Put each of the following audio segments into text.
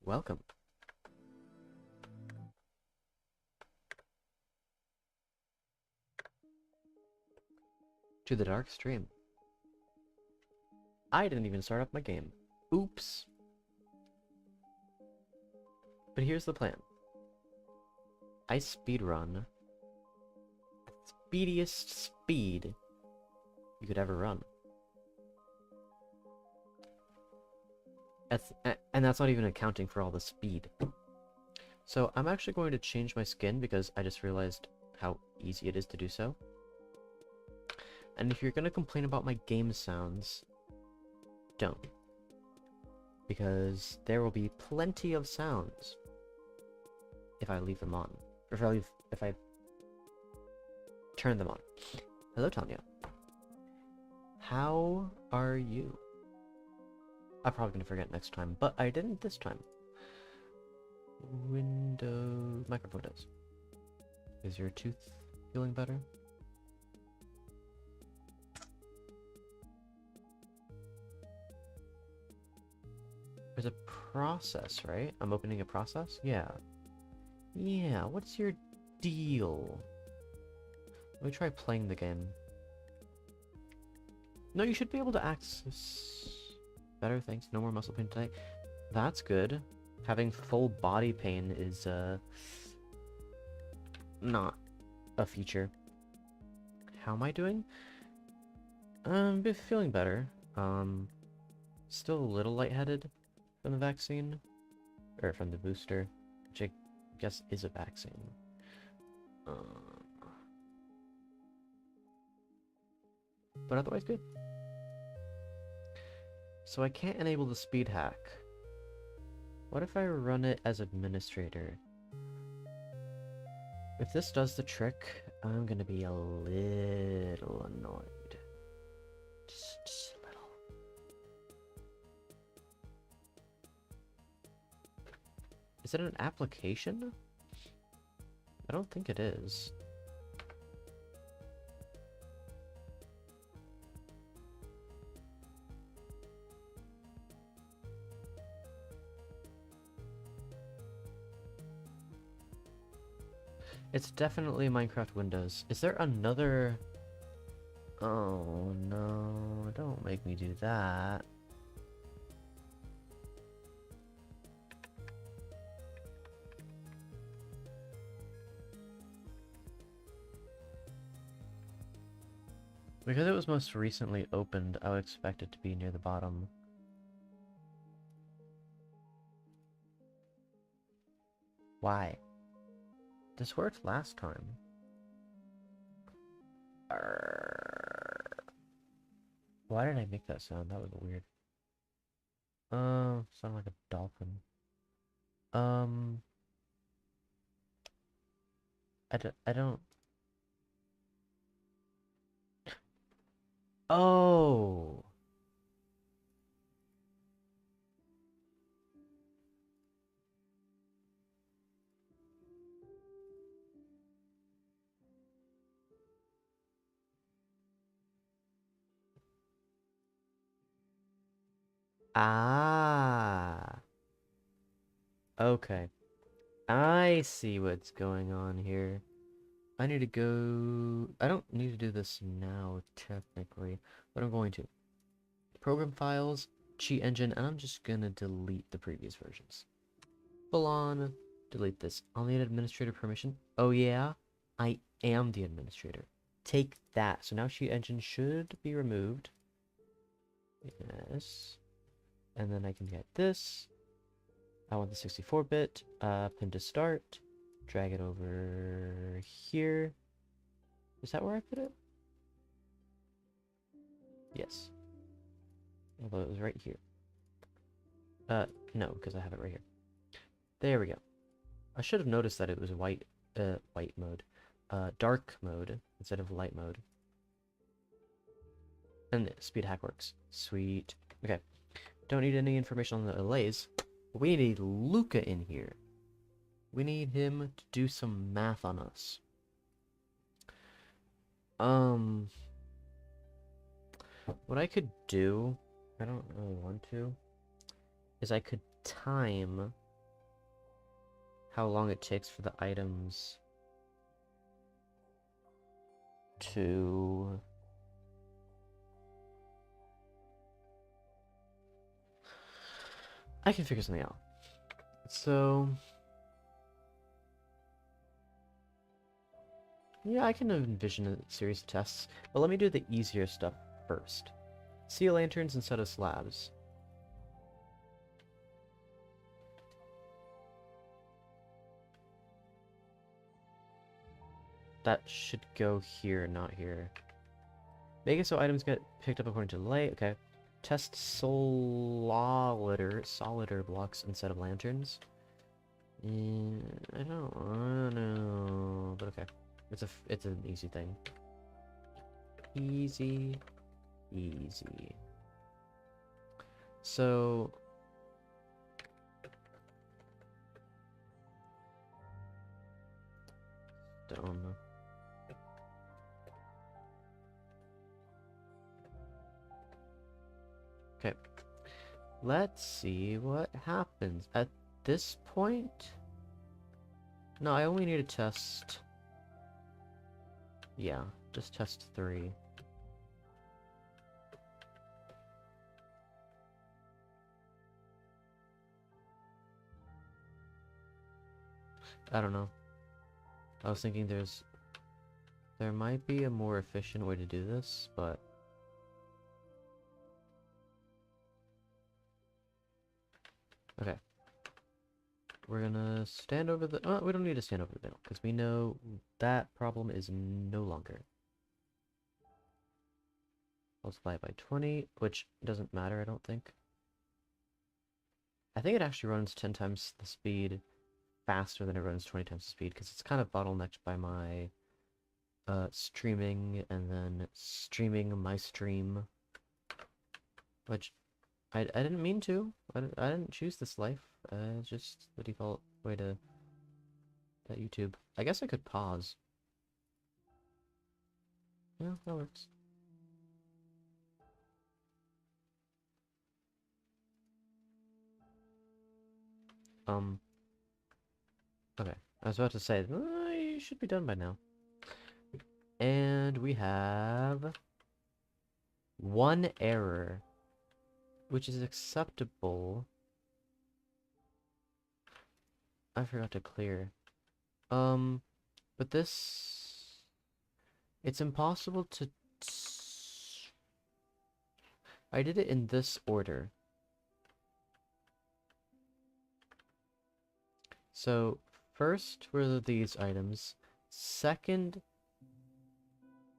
Welcome. To the dark stream. I didn't even start up my game. Oops. But here's the plan. I speedrun. Speediest speed you could ever run. And that's not even accounting for all the speed. So I'm actually going to change my skin because I just realized how easy it is to do so. And if you're going to complain about my game sounds, don't. Because there will be plenty of sounds if I leave them on. Or if I turn them on. Hello, Tanya. How are you? I'm probably going to forget next time, but I didn't this time. Windows... Microphone does. Is your tooth feeling better? There's a process, right? I'm opening a process? Yeah. Yeah, what's your deal? Let me try playing the game. No, you should be able to access... Better, thanks. No more muscle pain today. That's good. Having full body pain is, not a feature. How am I doing? Been feeling better. Still a little lightheaded from the vaccine. Or from the booster, which I guess is a vaccine. But otherwise good. So I can't enable the speed hack. What if I run it as administrator? If this does the trick, I'm gonna be a little annoyed. Just a little. Is it an application? I don't think it is. It's definitely Minecraft Windows. Is there another... Oh no, don't make me do that. Because it was most recently opened, I would expect it to be near the bottom. Why? This worked last time. Why did I make that sound? That was weird. Sound like a dolphin. I don't... Oh! Ah! Okay. I see what's going on here. I need to go... I don't need to do this now, technically, but I'm going to. Program files, cheat engine, and I'm just gonna delete the previous versions. Full on, delete this. I'll need administrator permission. Oh yeah? I am the administrator. Take that. So now cheat engine should be removed. Yes. And then I can get this. I want the 64-bit. Pin to start. Drag it over here. Is that where I put it? Yes. Although it was right here. No, because I have it right here. There we go. I should have noticed that it was white mode. Dark mode instead of light mode. And the speed hack works. Sweet. Okay. Don't need any information on the delays. But we need Luca in here. We need him to do some math on us. What I could do, I don't really want to, is I could time how long it takes for the items to... I can figure something out. So... yeah, I can envision a series of tests, but let me do the easier stuff first. Sea lanterns instead of slabs. That should go here, not here. Make it so items get picked up according to the light. Okay. Test solider blocks instead of lanterns. I don't know, but okay. It's an easy thing. Easy. So stone. Okay. Let's see what happens. At this point... no, I only need to test... yeah, just test 3. I don't know. I was thinking there might be a more efficient way to do this, but... okay. We're gonna stand over the... oh, we don't need to stand over the middle, because we know that problem is no longer. Multiply it by 20, which doesn't matter, I don't think. I think it actually runs 10 times the speed faster than it runs 20 times the speed, because it's kind of bottlenecked by my streaming, and then streaming my stream, which I didn't mean to. I didn't choose this life. It's just the default way to that YouTube. I guess I could pause. Yeah, that works. Okay. I was about to say, you should be done by now. And we have 1 error, which is acceptable. I forgot to clear. But this... it's impossible to... I did it in this order. So, first were these items. Second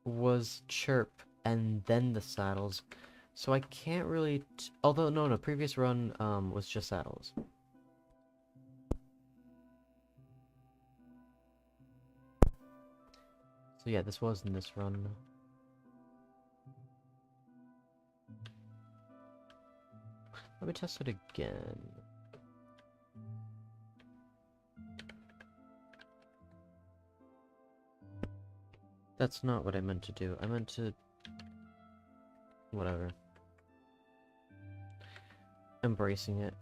was chirp, and then the saddles. So I can't really... although, no, previous run was just saddles. So yeah, this was in this run. Let me test it again. That's not what I meant to do. I meant to... whatever. Embracing it.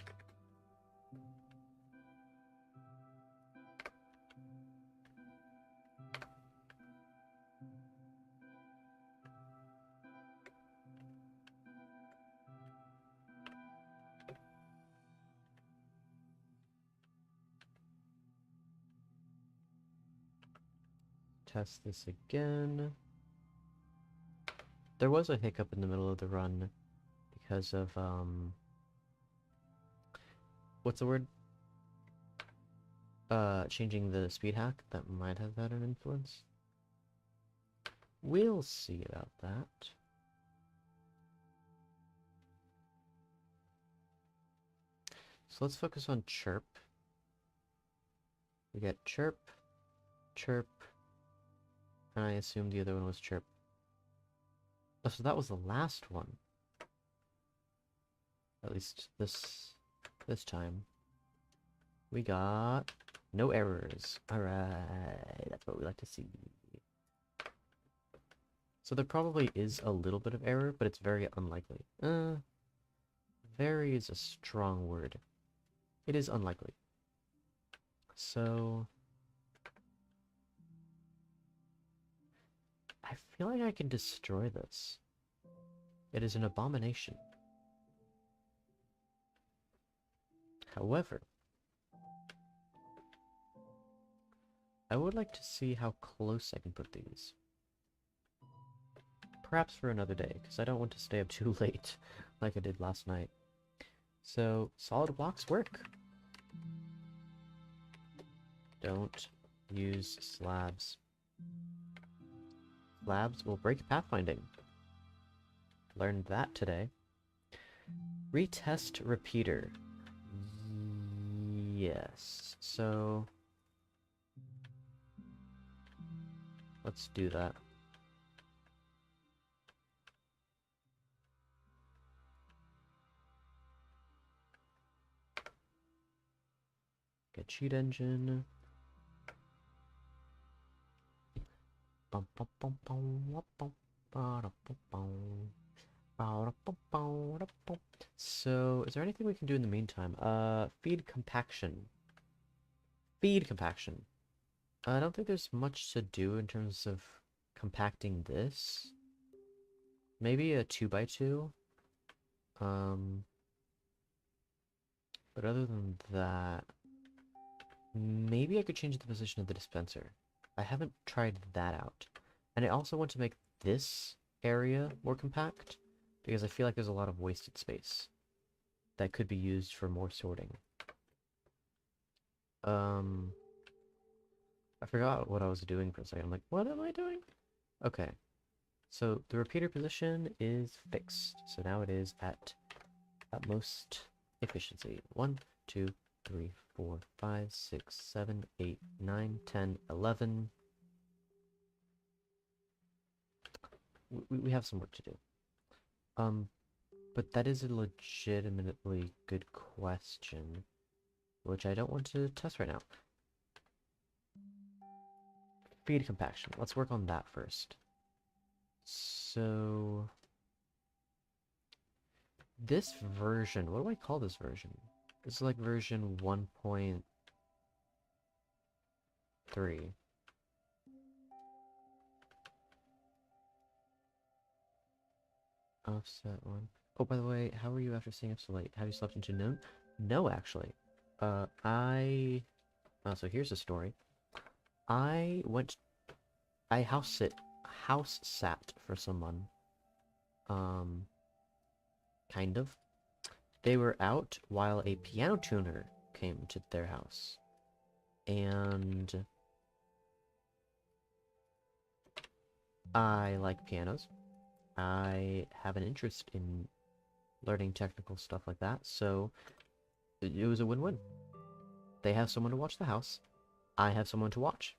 Test this again. There was a hiccup in the middle of the run because of, what's the word? Changing the speed hack. That might have had an influence. We'll see about that. So let's focus on chirp. We get chirp, chirp, and I assume the other one was chirp. Oh, so that was the last one. At least this time. We got no errors. Alright, that's what we like to see. So there probably is a little bit of error, but it's very unlikely. Very is a strong word. It is unlikely. So I feel like I can destroy this. It is an abomination. However, I would like to see how close I can put these. Perhaps for another day, because I don't want to stay up too late like I did last night. So, solid blocks work. Don't use slabs. Slabs will break pathfinding. Learned that today. Retest repeater. Yes. So let's do that. Get cheat engine. So, is there anything we can do in the meantime? Feed compaction. Feed compaction. I don't think there's much to do in terms of compacting this. Maybe a 2x2. But other than that, maybe I could change the position of the dispenser. I haven't tried that out. And I also want to make this area more compact, because I feel like there's a lot of wasted space that could be used for more sorting. I forgot what I was doing for a second. I'm like, what am I doing? Okay. So the repeater position is fixed. So now it is at utmost efficiency. 1, 2, 3, 4, 5, 6, 7, 8, 9, 10, 11. We have some work to do. But that is a legitimately good question, which I don't want to test right now. Feed compaction. Let's work on that first. So this version, what do I call this version? This is like version 1.3. Offset 1. Oh, by the way, how are you after staying up so late? Have you slept into noon? No, actually. So here's the story. I house sat for someone. Kind of. They were out while a piano tuner came to their house. And I like pianos. I have an interest in learning technical stuff like that, so it was a win-win. They have someone to watch the house. I have someone to watch.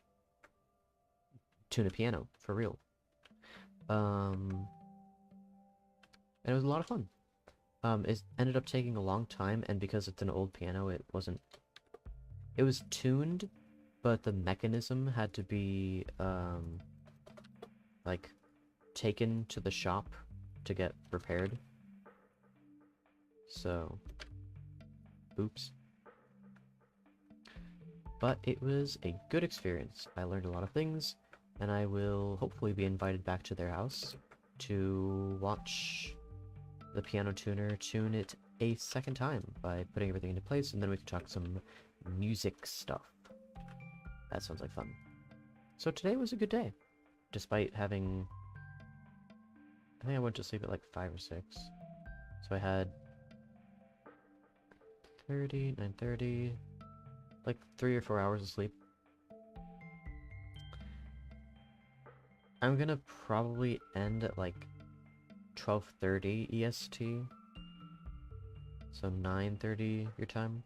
Tune a piano, for real. And it was a lot of fun. It ended up taking a long time, and because it's an old piano, it was tuned, but the mechanism had to be, like, taken to the shop to get repaired. So, oops. But it was a good experience. I learned a lot of things, and I will hopefully be invited back to their house to watch the piano tuner tune it a second time by putting everything into place, and then we can talk some music stuff. That sounds like fun. So today was a good day, despite having... I think I went to sleep at like 5 or 6. So I had 9:30, like 3 or 4 hours of sleep. I'm gonna probably end at like 12:30 EST. So 9:30 your time.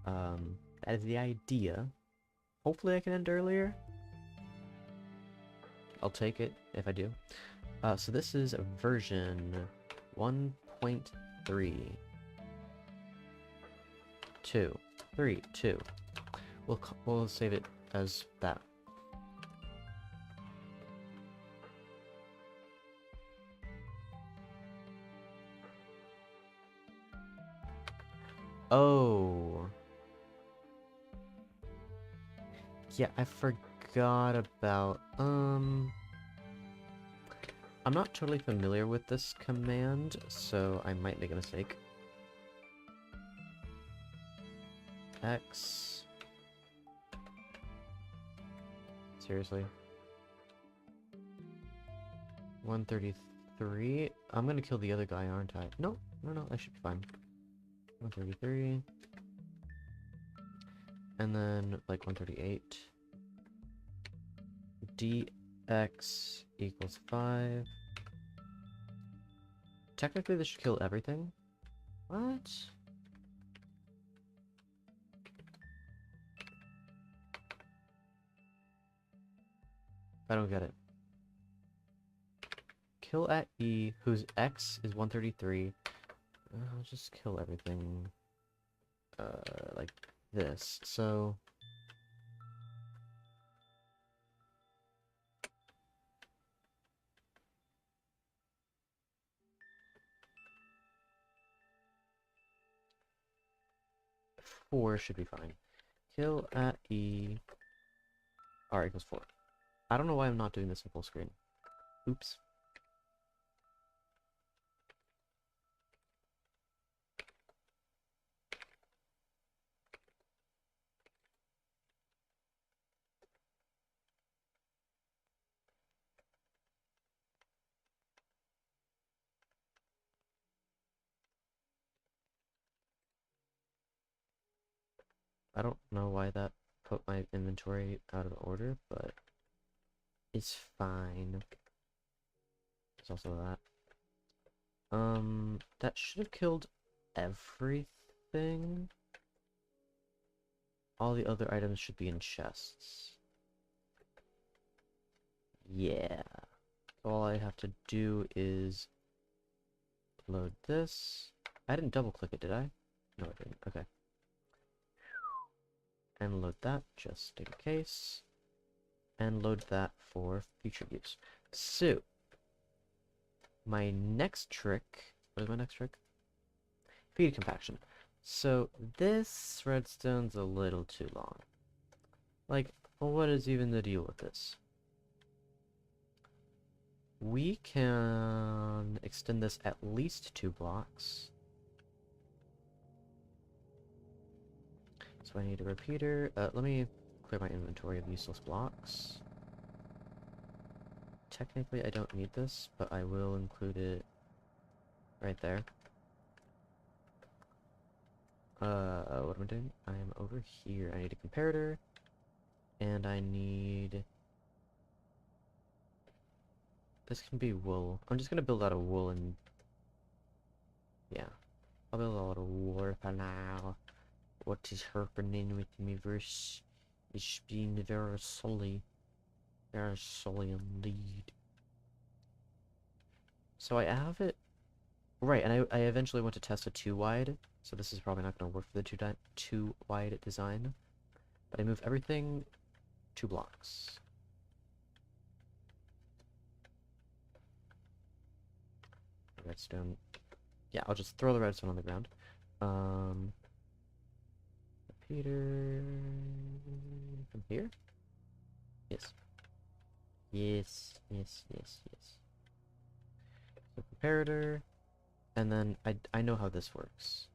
That is the idea. Hopefully I can end earlier. I'll take it if I do. So this is version 1.3. 2. 3. 2. We'll save it as that. Oh. Yeah, I forgot about, I'm not totally familiar with this command, so I might make a mistake. X. Seriously? 133? I'm gonna kill the other guy, aren't I? No, no, I should be fine. 133. And then, like, 138. Dx equals 5. Technically, this should kill everything. What? I don't get it. Kill at E, whose X is 133. I'll just kill everything, like this. So... Four should be fine. Kill at E. R equals 4. I don't know why I'm not doing this in full screen. Oops. I don't know why that put my inventory out of order, but it's fine. There's also that. That should have killed everything. All the other items should be in chests. Yeah. All I have to do is load this. I didn't double click it, did I? No, I didn't. Okay. And load that just in case. And load that for future use. So, my next trick... What is my next trick? Feed compaction. So, this redstone's a little too long. Like, well, what is even the deal with this? We can extend this at least 2 blocks. So I need a repeater. Let me clear my inventory of useless blocks. Technically, I don't need this, but I will include it right there. What am I doing? I am over here. I need a comparator, and I need... This can be wool. I'm just gonna build out of wool and... Yeah. I'll build out of wool for now. What is happening with me verse is being very sully. Very sully indeed. So I have it... Right, and I eventually want to test a 2-wide, so this is probably not going to work for the 2-wide design. But I move everything 2 blocks. Redstone. Yeah, I'll just throw the redstone on the ground. Repeater... From here? Yes. Yes. So comparator, and then I know how this works.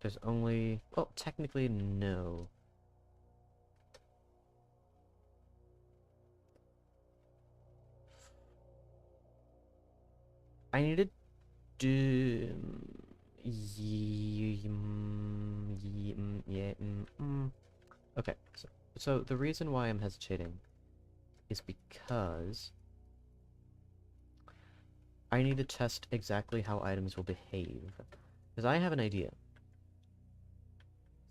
There's only... Well, technically, no. I need to do... Okay, so the reason why I'm hesitating is because I need to test exactly how items will behave. Because I have an idea.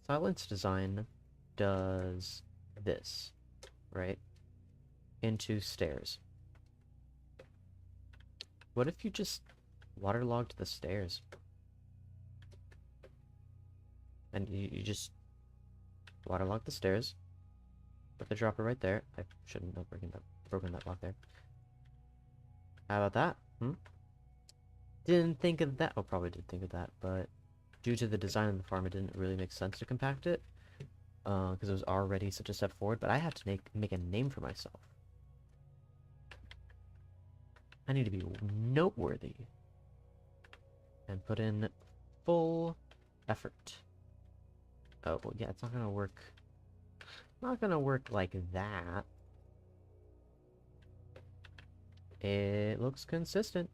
Silence Design does this, right? Into stairs. What if you just waterlogged the stairs? And you just waterlog the stairs. Put the dropper right there. I shouldn't have broken that block there. How about that? Didn't think of that. Oh, probably did think of that, but due to the design of the farm, it didn't really make sense to compact it. because it was already such a step forward, but I have to make a name for myself. I need to be noteworthy and put in full effort. Oh, well, yeah, it's not gonna work. Not gonna work like that. It looks consistent.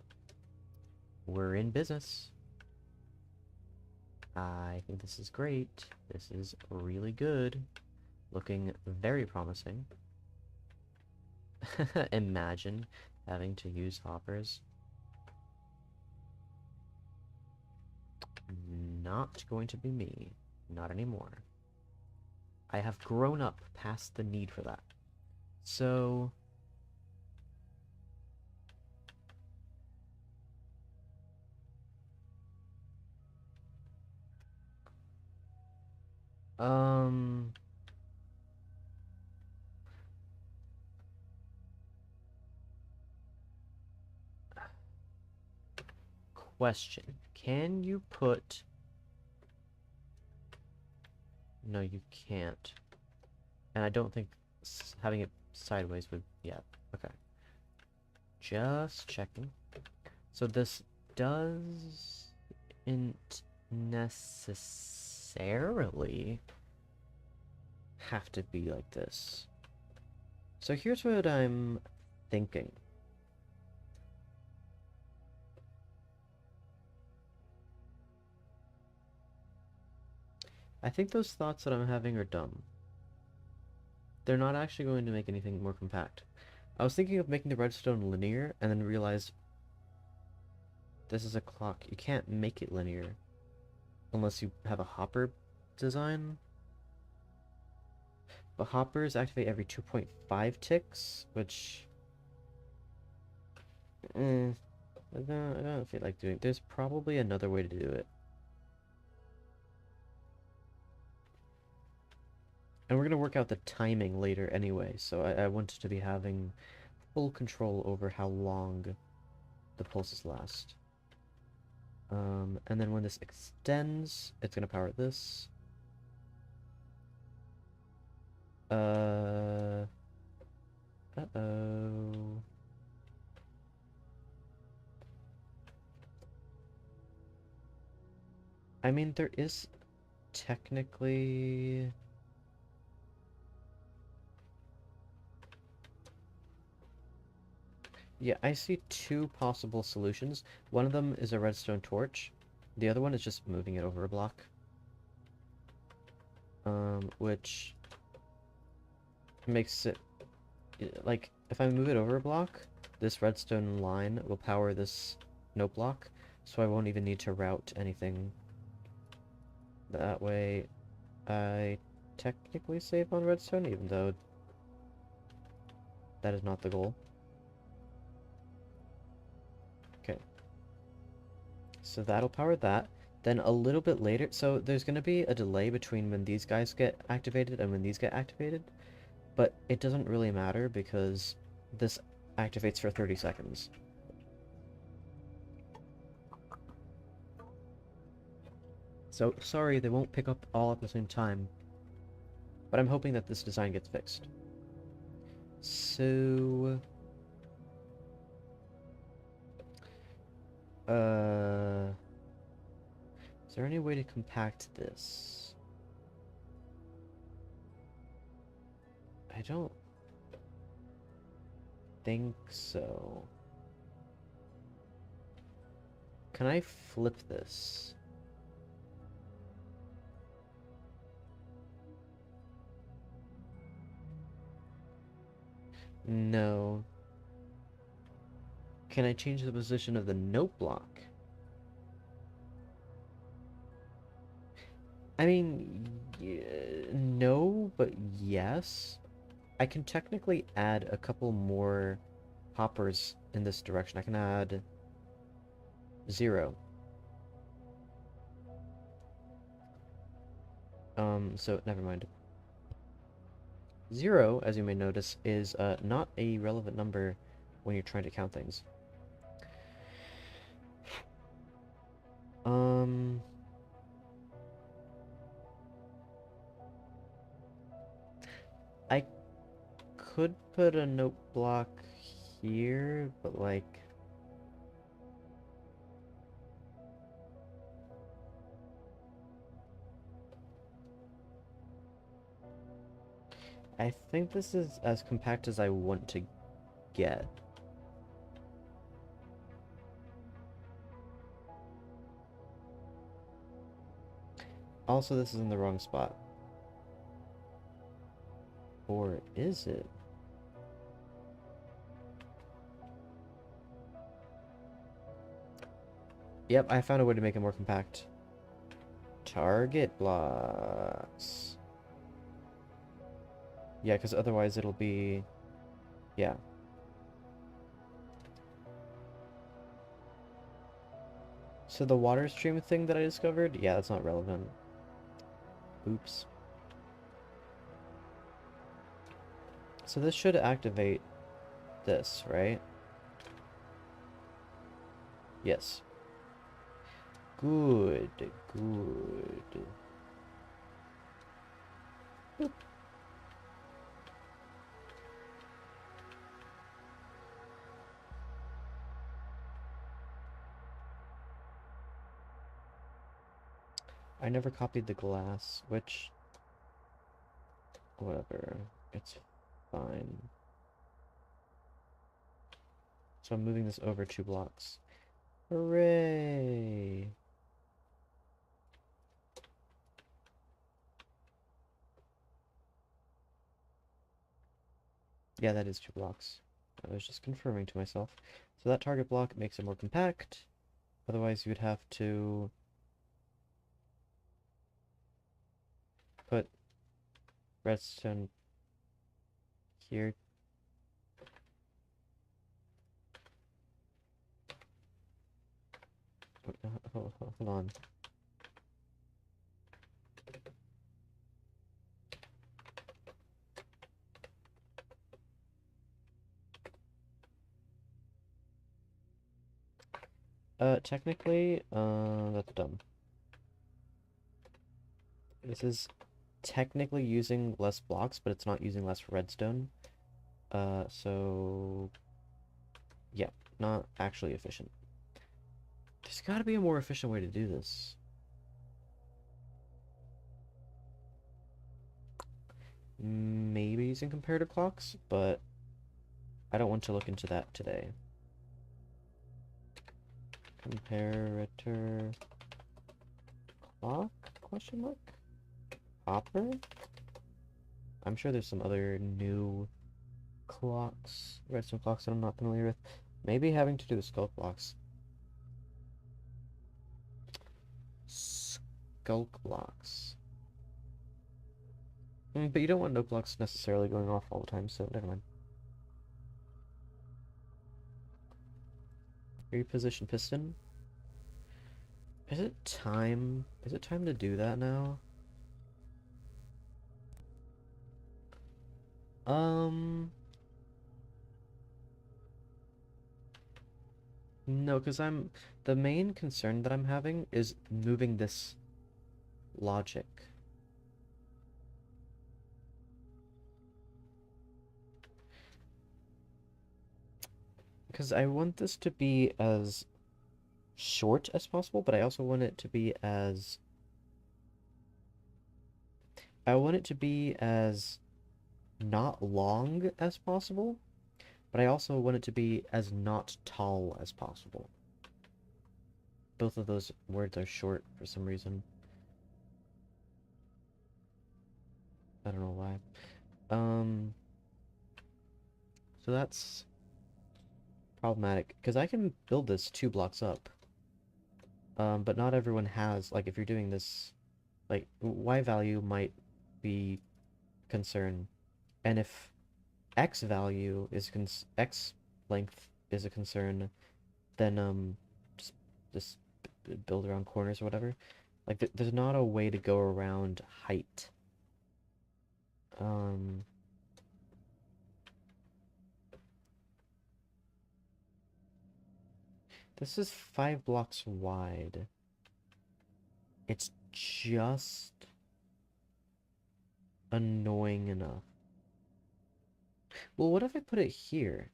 We're in business. I think this is great. This is really good. Looking very promising. Imagine having to use hoppers. Not going to be me. Not anymore. I have grown up past the need for that. So... Um... Question. Can you put... No, you can't. And I don't think having it sideways would... Yeah, okay. Just checking. So this doesn't necessarily have to be like this. So here's what I'm thinking. I think those thoughts that I'm having are dumb. They're not actually going to make anything more compact. I was thinking of making the redstone linear, and then realized this is a clock. You can't make it linear unless you have a hopper design. But hoppers activate every 2.5 ticks, which... I don't feel like doing... There's probably another way to do it. And we're going to work out the timing later anyway, so I want to be having full control over how long the pulses last. And then when this extends, it's going to power this. Uh-oh. I mean, there is technically... Yeah, I see two possible solutions. One of them is a redstone torch. The other one is just moving it over a block. Which makes it... Like, if I move it over a block, this redstone line will power this note block, so I won't even need to route anything. That way, I technically save on redstone, even though that is not the goal. Okay. So that'll power that. Then a little bit later, so there's going to be a delay between when these guys get activated and when these get activated, but it doesn't really matter because this activates for 30 seconds. So, sorry, they won't pick up all at the same time, but I'm hoping that this design gets fixed. So... Is there any way to compact this? I don't think so. Can I flip this? No. Can I change the position of the note block? I mean, no, but yes. I can technically add a couple more hoppers in this direction. I can add 0. So never mind. 0, as you may notice, is not a relevant number when you're trying to count things. Um... I could put a note block here, but like... I think this is as compact as I want to get. Also, this is in the wrong spot. Or is it? Yep, I found a way to make it more compact. Target blocks. Yeah, because otherwise it'll be... Yeah. So the water stream thing that I discovered? Yeah, that's not relevant. Oops. So this should activate this, right? Yes. Good, good. Boop. I never copied the glass, which... Whatever. It's fine. So I'm moving this over 2 blocks. Hooray! Yeah, that is 2 blocks. I was just confirming to myself. So that target block makes it more compact. Otherwise, you would have to put redstone here. Hold on. Technically, that's dumb. This is technically using less blocks, but it's not using less redstone. So... Yeah, not actually efficient. There's gotta be a more efficient way to do this. Maybe using comparator clocks, but I don't want to look into that today. Comparator clock? Question mark? Hopper? I'm sure there's some other new clocks, redstone clocks that I'm not familiar with. Maybe having to do with skulk blocks. Skulk blocks. But you don't want note blocks necessarily going off all the time, so never mind. Reposition piston. Is it time? Is it time to do that now? No, because the main concern that I'm having is moving this logic. Because I want this to be as short as possible, but I also want it to be as... I want it to be as not long as possible, but I also want it to be as not tall as possible. Both of those words are short for some reason. I don't know why. So that's problematic, because I can build this 2 blocks up. But not everyone has, like, if you're doing this, like, Y value might be concern, and if X value is X length is a concern, then just build around corners or whatever. Like, there's not a way to go around height. This is 5 blocks wide. It's just annoying enough. Well, what if I put it here?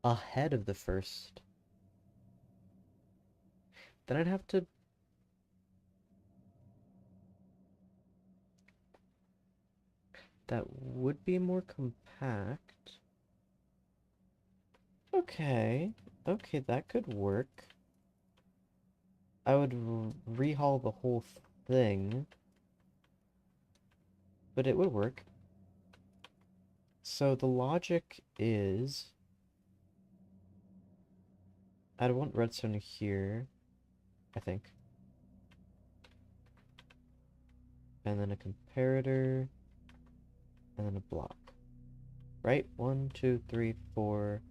Ahead of the first. Then I'd have to... That would be more compact. Okay. Okay, that could work. I would rehaul the whole thing. But it would work. So the logic is... I'd want redstone here, I think. And then a comparator. And then a block. Right? 1, 2, 3, 4.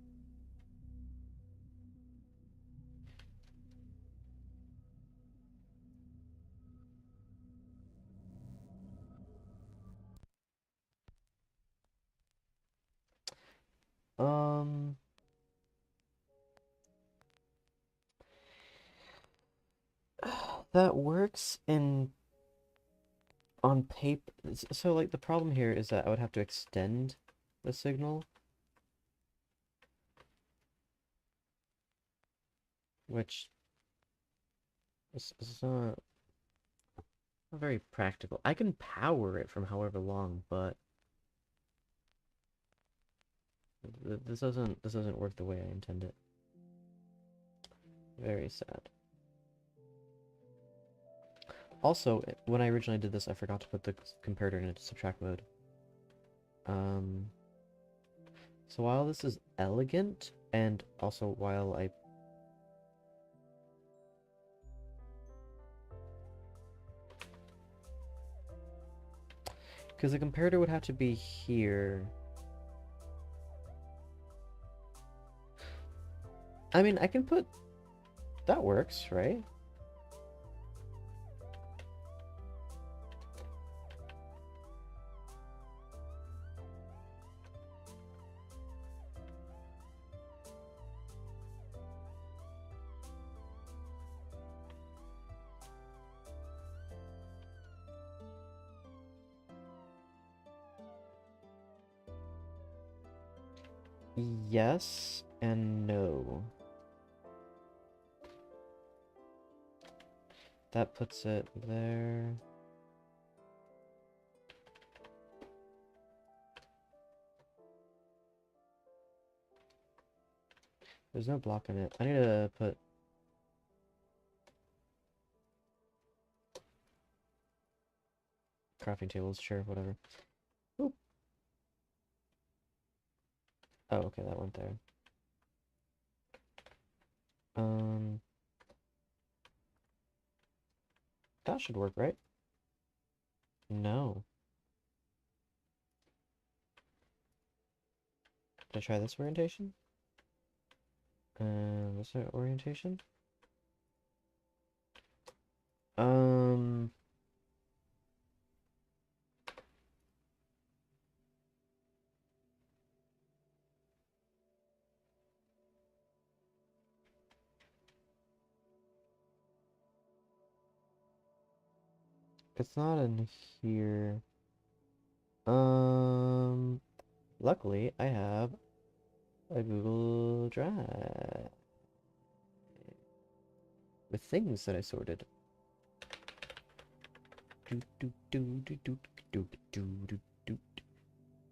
Um... That works in... on paper. So, like, the problem here is that I would have to extend the signal, which is not very practical. I can power it from however long, but this doesn't work the way I intend it. Very sad. Also, when I originally did this, I forgot to put the comparator into subtract mode. So while this is elegant, and also while I... Because the comparator would have to be here. I mean, I can put... That works, right? Yes and no. That puts it there. There's no block in it. I need to put... crafting tables, sure, whatever. Oop. Oh, okay, that went there. That should work, right? No. Did I try this orientation? This orientation? Um... It's not in here. Luckily, I have a Google Drive with things that I sorted.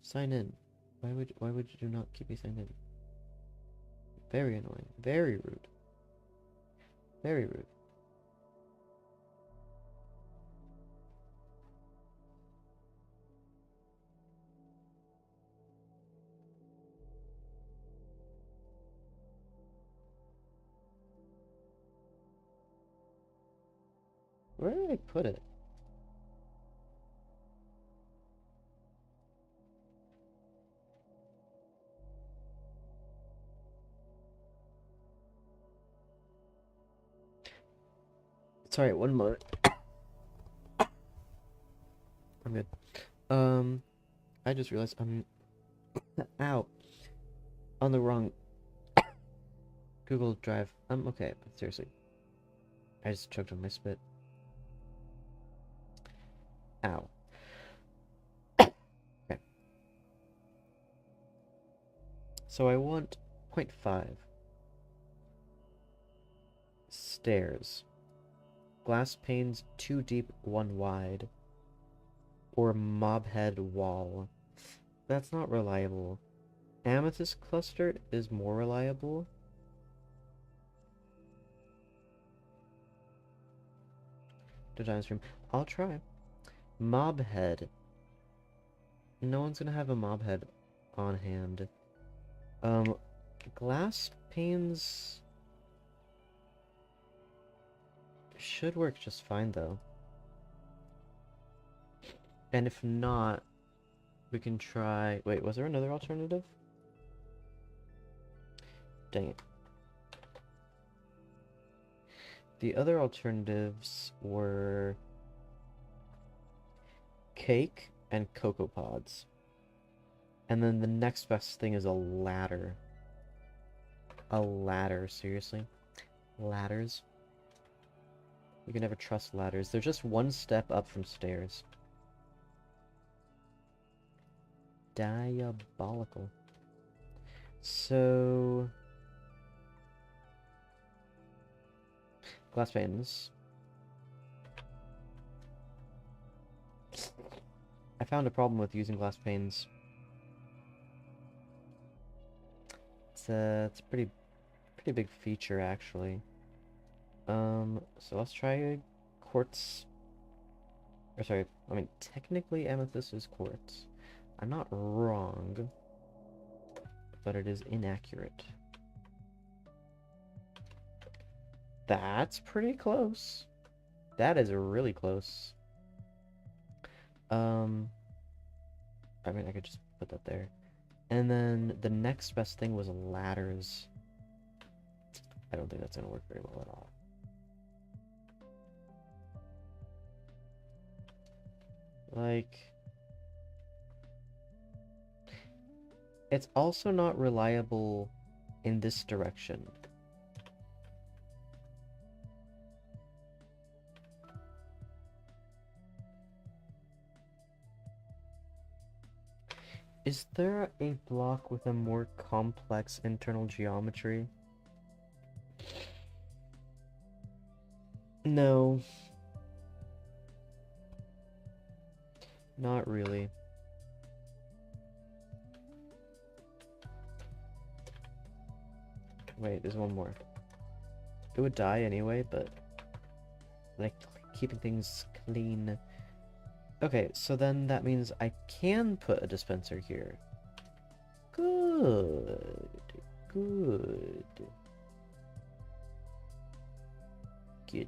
Sign in. Why would you not keep me signed in? Very annoying. Very rude. Very rude. Where did I put it? Sorry, one moment. I'm good. I just realized I'm out on the wrong Google Drive. I'm okay, but seriously. I just choked on my spit. Ow. So I want 0.5. Stairs. Glass panes 2 deep, 1 wide. Or mob head wall. That's not reliable. Amethyst cluster is more reliable. Design stream. I'll try. Mob head. No one's gonna have a mob head on hand. Glass panes should work just fine though. And if not, we can try... Wait, was there another alternative? Dang it. The other alternatives were cake and cocoa pods. And then the next best thing is a ladder. A ladder, seriously? Ladders? You can never trust ladders. They're just one step up from stairs. Diabolical. So... glass panes. I found a problem with using glass panes. It's a pretty big feature actually. So let's try quartz. Or sorry, I mean technically amethyst is quartz. I'm not wrong, but it is inaccurate. That's pretty close. That is really close. I mean, I could just put that there. And then the next best thing was ladders. I don't think that's gonna work very well at all. Like... it's also not reliable in this direction. Is there a block with a more complex internal geometry? No. Not really. Wait, there's one more. It would die anyway, but... like, keeping things clean. Okay, so then that means I can put a dispenser here. Good. Good. Good.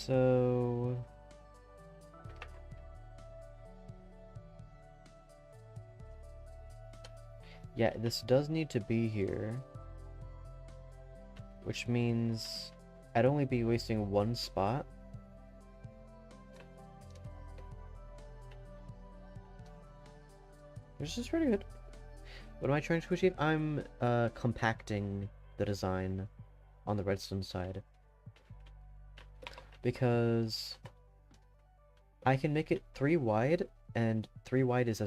So... yeah, this does need to be here. Which means I'd only be wasting one spot. Which is pretty good. What am I trying to achieve? I'm compacting the design on the redstone side. Because I can make it 3 wide, and 3 wide is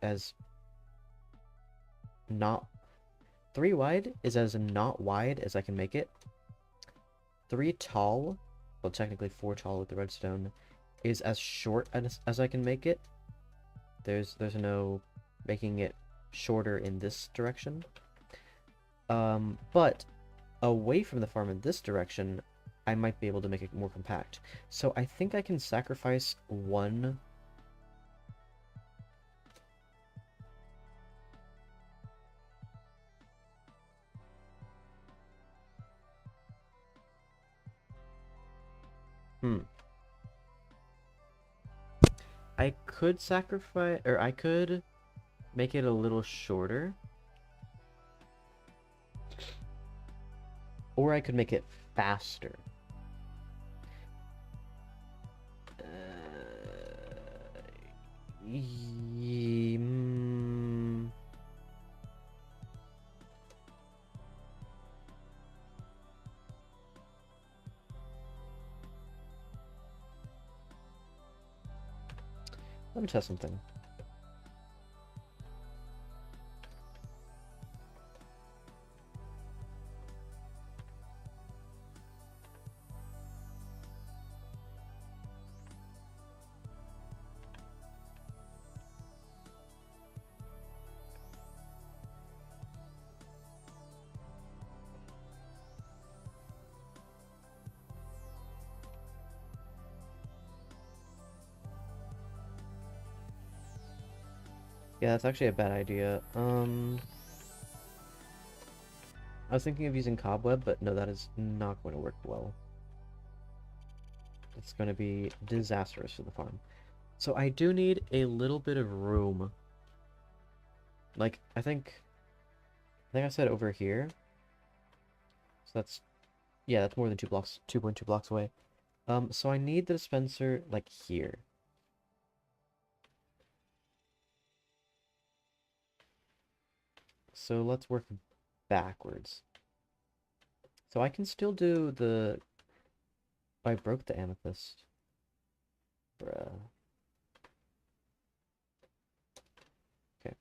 as not... 3 wide is as not wide as I can make it. 3 tall, well technically 4 tall with the redstone, is as short as I can make it. There's no making it shorter in this direction. But away from the farm in this direction, I might be able to make it more compact. So I think I can sacrifice one... I could sacrifice, or I could make it a little shorter. Or I could make it faster. Let me test something. Yeah, that's actually a bad idea. I was thinking of using cobweb, but no, that is not going to work well. It's going to be disastrous for the farm. So I do need a little bit of room. Like, I think I said over here. So that's, yeah, that's more than 2 blocks, 2.2 blocks away. So I need the dispenser, like, here. So let's work backwards. So I can still do the... I broke the amethyst. Bruh. Okay.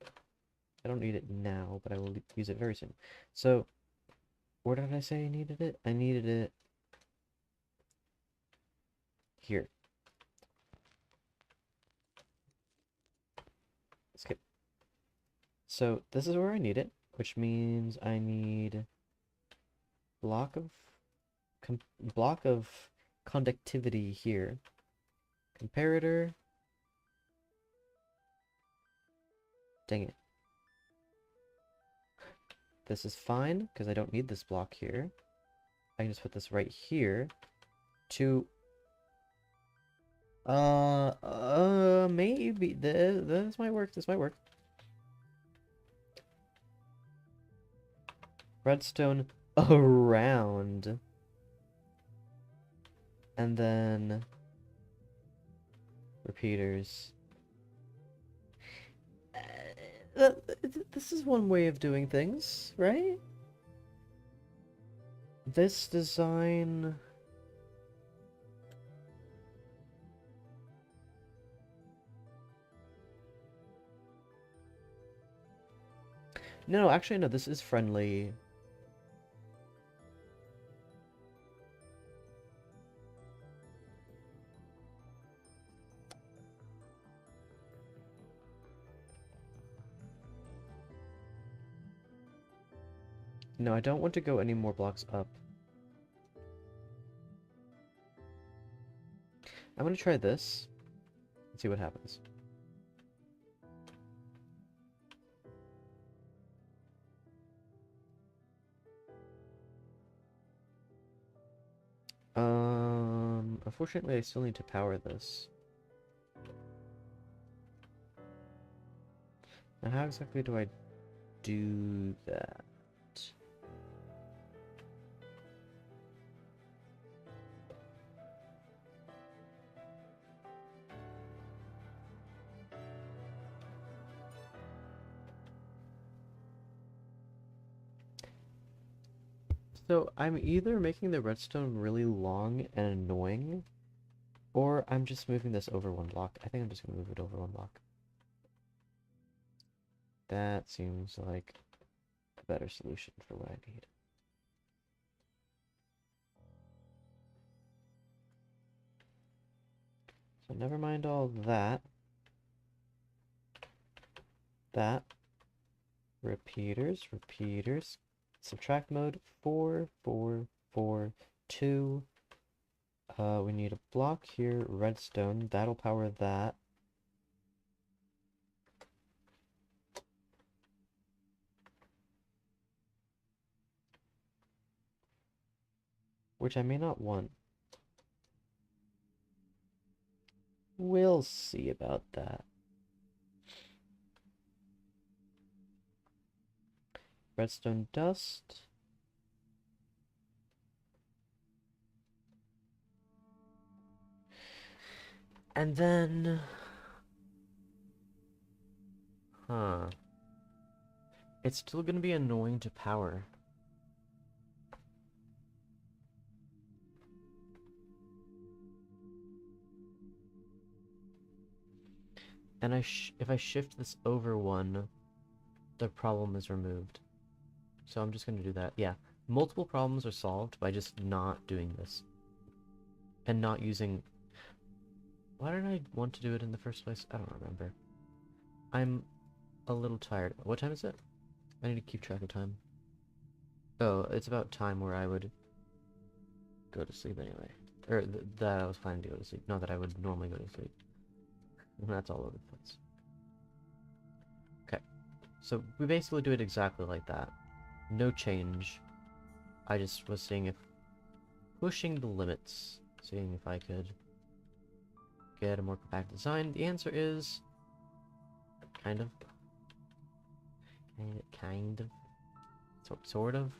I don't need it now, but I will use it very soon. So, where did I say I needed it? I needed it here. Skip. So, this is where I need it, which means I need block of block of conductivity here. Comparator. Dang it. This is fine, because I don't need this block here. I can just put this right here to... maybe this might work, this might work. Redstone around. And then... repeaters. This is one way of doing things, right? This design... No, actually, no, this is friendly. No, I don't want to go any more blocks up. I'm gonna try this and see what happens. Unfortunately, I still need to power this. Now, how exactly do I do that? So, I'm either making the redstone really long and annoying, or I'm just moving this over 1 block. I think I'm just gonna move it over 1 block. That seems like a better solution for what I need. So never mind all that. That. Repeaters, repeaters. Subtract mode, 4, 4, 4, 2. We need a block here, redstone. That'll power that. Which I may not want. We'll see about that. Redstone dust. And then... Huh. It's still gonna be annoying to power. And if I shift this over one, the problem is removed. So I'm just gonna do that. Yeah, multiple problems are solved by just not doing this. And not using... Why did I want to do it in the first place? I don't remember. I'm a little tired. What time is it? I need to keep track of time. Oh, it's about time where I would go to sleep anyway. Or that I was planning to go to sleep. Not that I would normally go to sleep. And that's all over the place. Okay. So we basically do it exactly like that. No change. I just was seeing if... Pushing the limits. Seeing if I could get a more compact design. The answer is... Kind of. Kind of. Sort of.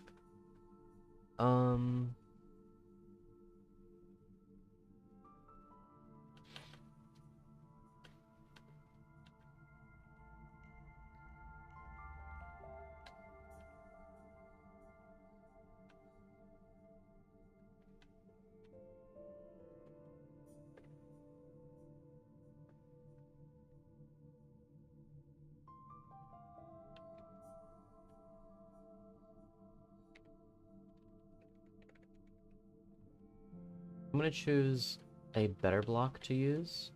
I'm gonna choose a better block to use.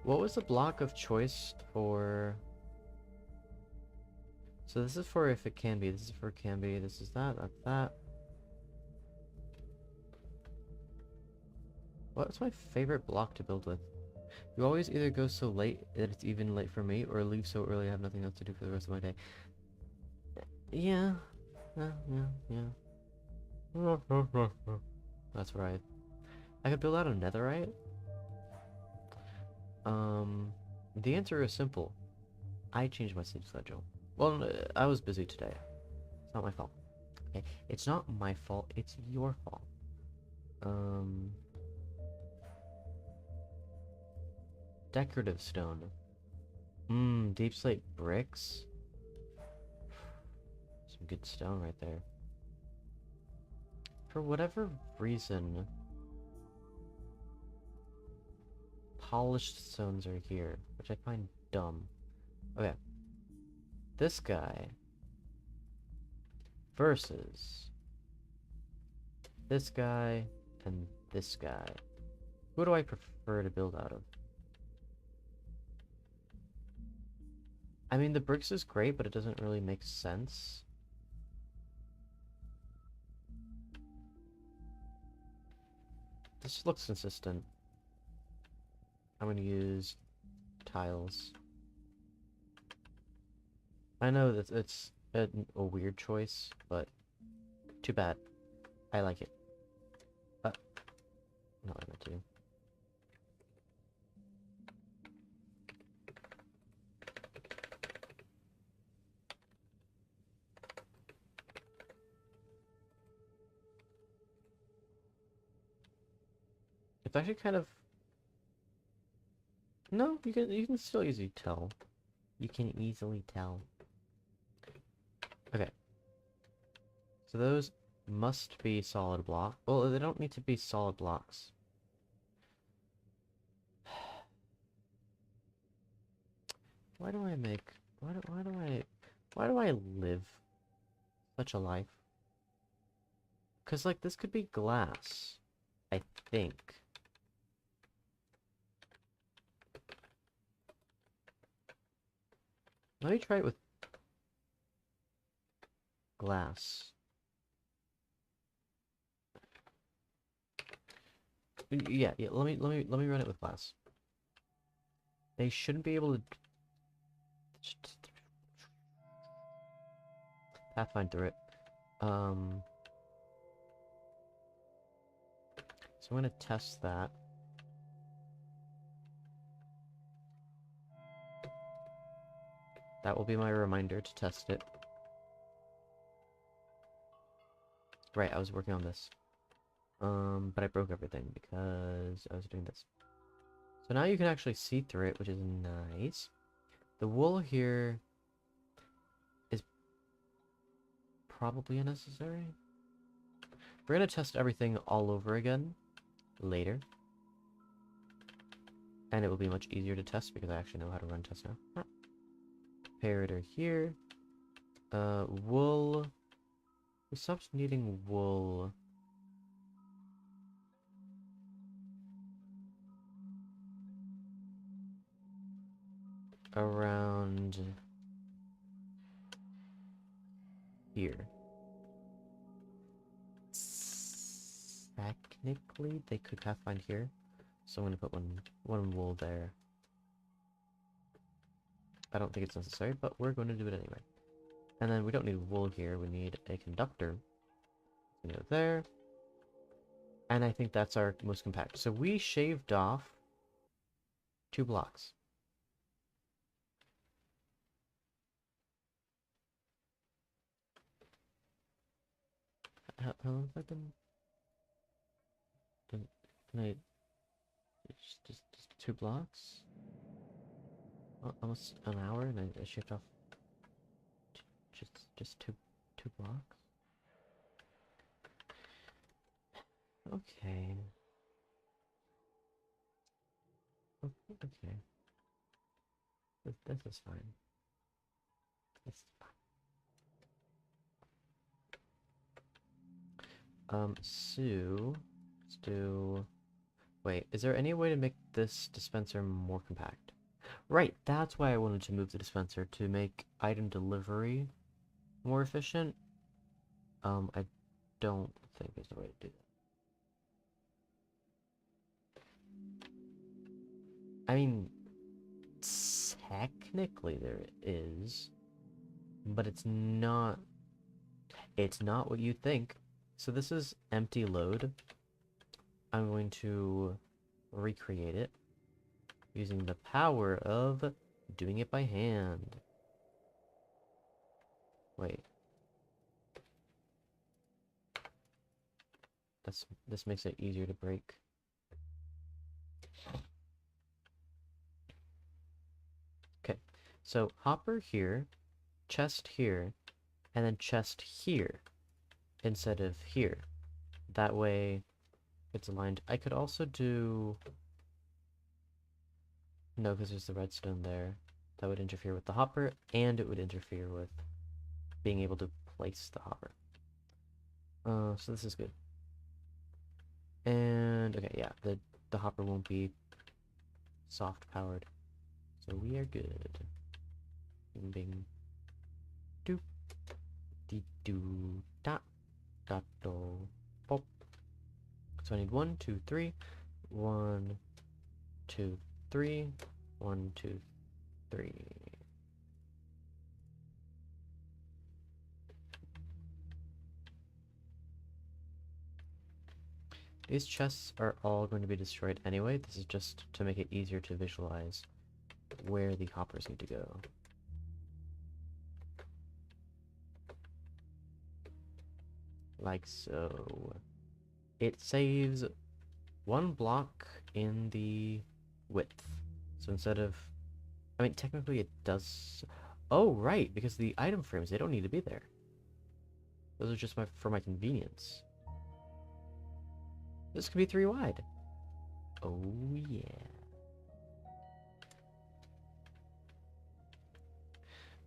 What was the block of choice for... So this is for if it can be, this is for can be, this is that, that's that. What's my favorite block to build with? You always either go so late that it's even late for me, or leave so early I have nothing else to do for the rest of my day. Yeah. Yeah. That's right. I could build out a netherite. The answer is simple. I changed my sleep schedule. Well, I was busy today. It's not my fault. Okay, it's not my fault, it's your fault. Decorative stone. Deep slate bricks. Some good stone right there. For whatever reason, polished stones are here, which I find dumb. Okay. This guy versus this guy and this guy. Who do I prefer to build out of? I mean, the bricks is great, but it doesn't really make sense. This looks consistent. I'm gonna use tiles. I know that it's a weird choice, but too bad. I like it. Not what I meant to. It's actually kind of... No, you can still easily tell. You can easily tell. Okay. So those must be solid block. Well, they don't need to be solid blocks. Why do I make... Why do I live such a life? Because, like, this could be glass. I think. Let me try it with glass. Yeah, let me run it with glass. They shouldn't be able to pathfind through it. So I'm gonna test that. That will be my reminder to test it. Right, I was working on this. But I broke everything because I was doing this. So now you can actually see through it, which is nice. The wool here is probably unnecessary. We're gonna test everything all over again later. And it will be much easier to test because I actually know how to run tests now. Comparator here. Wool. We stopped needing wool. Around here. Technically, they could have find here. So I'm gonna put one wool there. I don't think it's necessary, but we're going to do it anyway. And then we don't need wool here, we need a conductor. You know, there. And I think that's our most compact. So we shaved off 2 blocks. How long have I been? Can I just 2 blocks? Almost an hour, and I shaved off just two blocks. Okay. Okay. This is fine. This is fine. So let's do. Wait, is there any way to make this dispenser more compact? Right, that's why I wanted to move the dispenser to make item delivery more efficient. I don't think there's a way to do that. I mean, technically there is, but it's not what you think. So this is empty load. I'm going to recreate it using the power of doing it by hand. Wait. This makes it easier to break. Okay. So hopper here, chest here, and then chest here instead of here. That way it's aligned. I could also do... No, because there's the redstone there. That would interfere with the hopper, and it would interfere with being able to place the hopper. So this is good. And, okay, yeah, the hopper won't be soft powered. So we are good. Bing, bing. Doop. Dee doo. Da. Da do. Pop. So I need 1, 2, 3. 1, 2, 3. 1, 2, 3. These chests are all going to be destroyed anyway. This is just to make it easier to visualize where the hoppers need to go. Like so. It saves 1 block in the width. So instead of... I mean, technically it does... Oh, right, because the item frames, they don't need to be there. Those are just for my convenience. This could be 3 wide. Oh, yeah.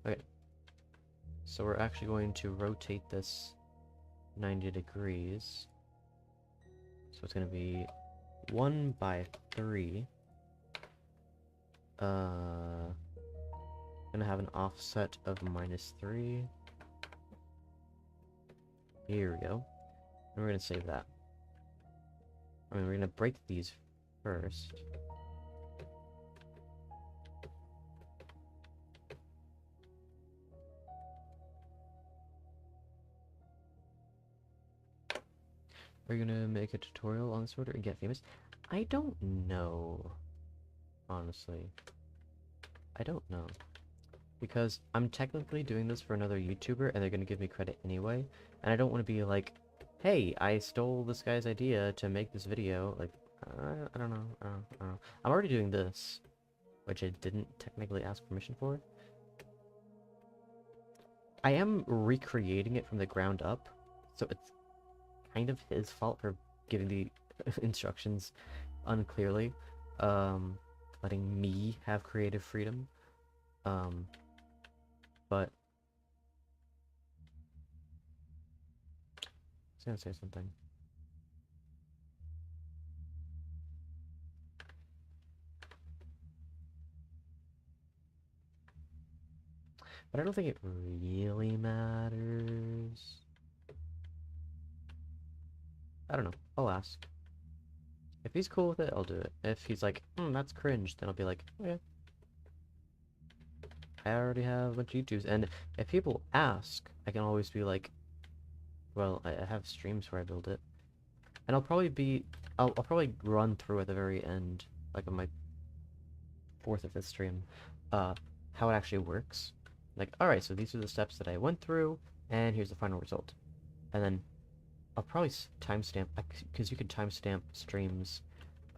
Okay. So we're actually going to rotate this 90 degrees. So it's going to be 1 by 3. Gonna have an offset of -3. Here we go. And we're gonna save that. I mean, we're gonna break these first. Are you gonna make a tutorial on this order and get famous? I don't know. Honestly. I don't know. Because I'm technically doing this for another YouTuber and they're gonna give me credit anyway. And I don't want to be like, hey, I stole this guy's idea to make this video. Like, I don't know. I don't know. I'm already doing this, which I didn't technically ask permission for. I am recreating it from the ground up, so it's kind of his fault for giving the instructions unclearly. letting me have creative freedom. But I was gonna say something. But I don't think it really matters. I don't know. I'll ask. If he's cool with it, I'll do it. If he's like, that's cringe, then I'll be like, okay. I already have a bunch of YouTubes. And if people ask, I can always be like, well, I have streams where I build it. And I'll probably run through at the very end, like on my 4th or 5th stream, how it actually works. Like, alright, so these are the steps that I went through, and here's the final result. And then I'll probably timestamp, because you can timestamp streams,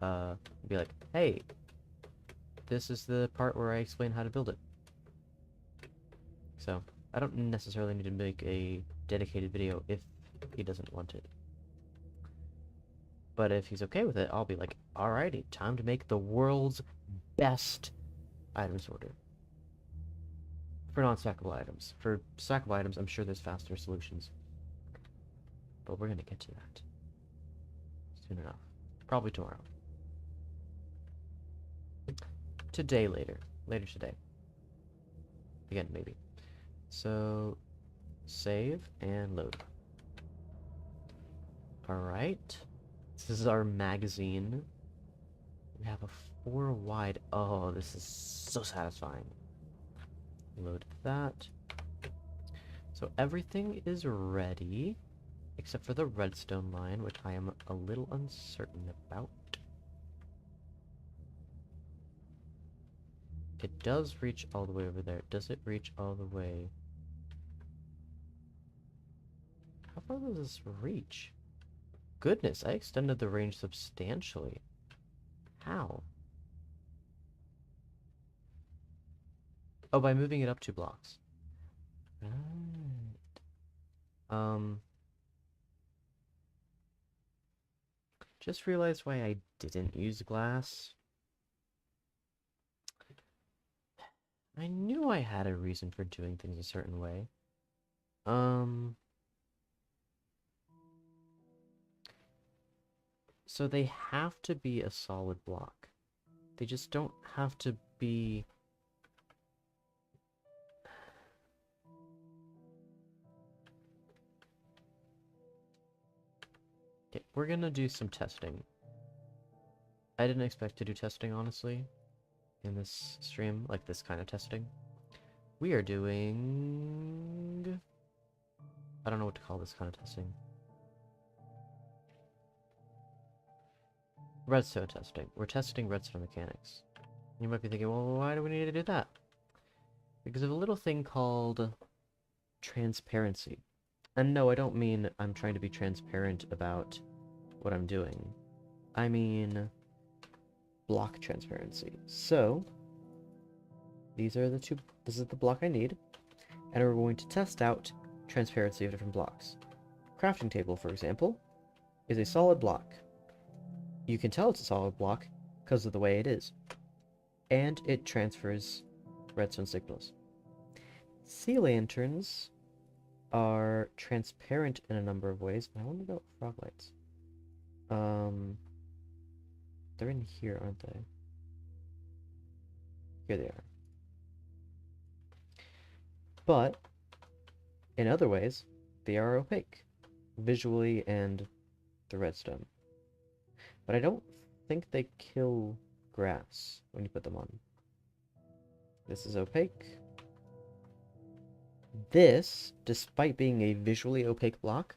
be like, hey, this is the part where I explain how to build it. So, I don't necessarily need to make a dedicated video if he doesn't want it. But if he's okay with it, I'll be like, alrighty, time to make the world's best item sorter. For non-stackable items. For stackable items, I'm sure there's faster solutions. But we're gonna get to that soon enough. Probably tomorrow. Today, later. Later today. Again, maybe. So, save and load. Alright. This is our magazine. We have a 4 wide. Oh, this is so satisfying. Load that. So everything is ready, except for the redstone line, which I am a little uncertain about. It does reach all the way over there. Does it reach all the way? How far does this reach? Goodness, I extended the range substantially. How? Oh, by moving it up 2 blocks. Right. Just realized why I didn't use glass. I knew I had a reason for doing things a certain way. So they have to be a solid block. They just don't have to be... Okay, we're gonna do some testing. I didn't expect to do testing, honestly, in this stream, like this kind of testing. We are doing... I don't know what to call this kind of testing. Redstone testing. We're testing redstone mechanics. You might be thinking, well, why do we need to do that? Because of a little thing called transparency. And no, I don't mean I'm trying to be transparent about what I'm doing. I mean block transparency. So, this is the block I need, and we're going to test out transparency of different blocks. Crafting table, for example, is a solid block. You can tell it's a solid block because of the way it is. And it transfers redstone signals. Sea lanterns are transparent in a number of ways. I wonder about frog lights. They're in here, aren't they? Here they are. But, in other ways, they are opaque, visually and the redstone. But I don't think they kill grass when you put them on. This is opaque. This, despite being a visually opaque block,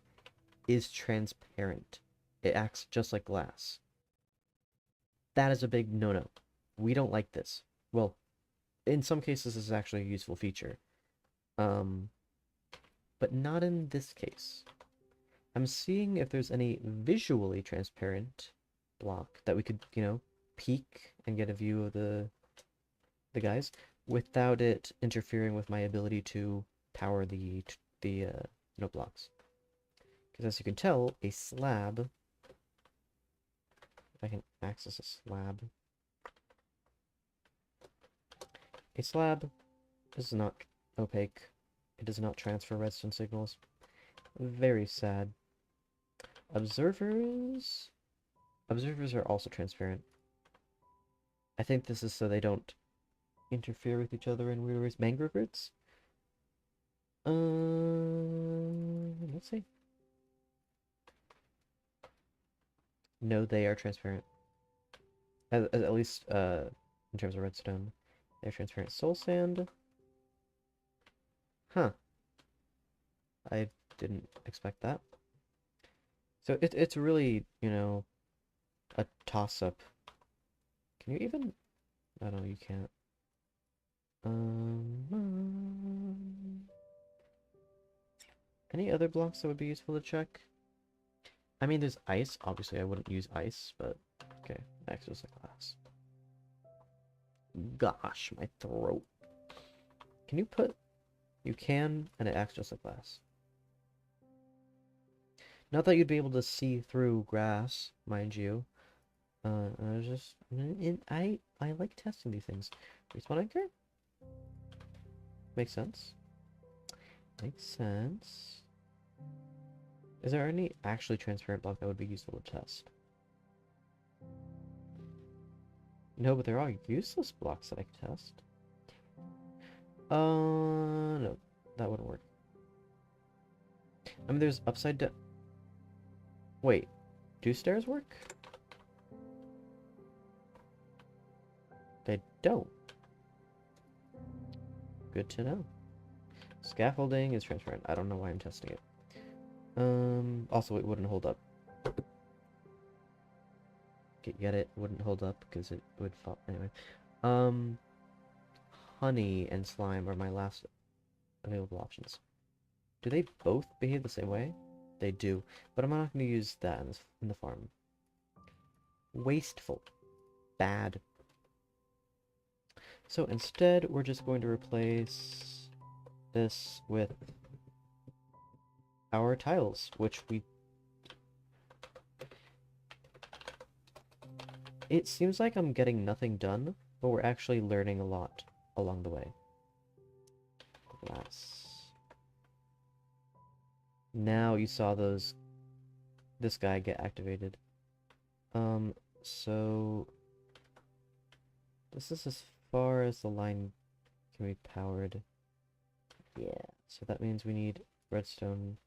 is transparent. It acts just like glass. That is a big no-no. We don't like this. Well, in some cases this is actually a useful feature. But not in this case. I'm seeing if there's any visually transparent block that we could, peek and get a view of the guys without it interfering with my ability to power the blocks. Because as you can tell, a slab, if I can access a slab, A slab is not opaque. It does not transfer redstone signals. Very sad. Observers... Observers are also transparent. I think this is so they don't interfere with each other in weird ways. Mangrove roots? Let's see. No, they are transparent. At least, in terms of redstone. They're transparent. Soul sand? Huh. I didn't expect that. So it's really, you know, a toss-up. Can you even... I don't know, you can't. Any other blocks that would be useful to check? I mean, there's ice. Obviously, I wouldn't use ice, but... Okay, access to glass. Gosh, my throat. Can you put... You can, and it acts just like glass. Not that you'd be able to see through grass, mind you. I like testing these things. Respawn anchor? Makes sense. Makes sense. Is there any actually transparent block that would be useful to test? No, but there are useless blocks that I can test. No, that wouldn't work. I mean, there's upside down. Wait, do stairs work? They don't. Good to know. Scaffolding is transparent. I don't know why I'm testing it. Also, it wouldn't hold up. Get it? Wouldn't hold up because it would fall. Anyway. Honey and slime are my last available options. Do they both behave the same way? They do, but I'm not going to use that in the farm. Wasteful. Bad. So instead, we're just going to replace this with our tiles, which we... It seems like I'm getting nothing done, but we're actually learning a lot along the way. Glass. Now you saw this guy get activated. So this is as far as the line can be powered. Yeah, so that means we need redstone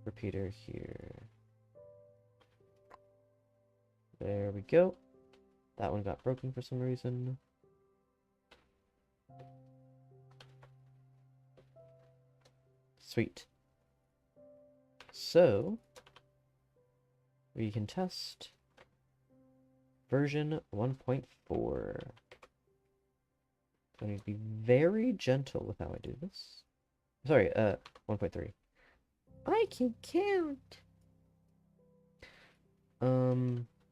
repeater here. There we go. That one got broken for some reason. Sweet. So, we can test version 1.4. I need to be very gentle with how I do this. Sorry, 1.3. I can count!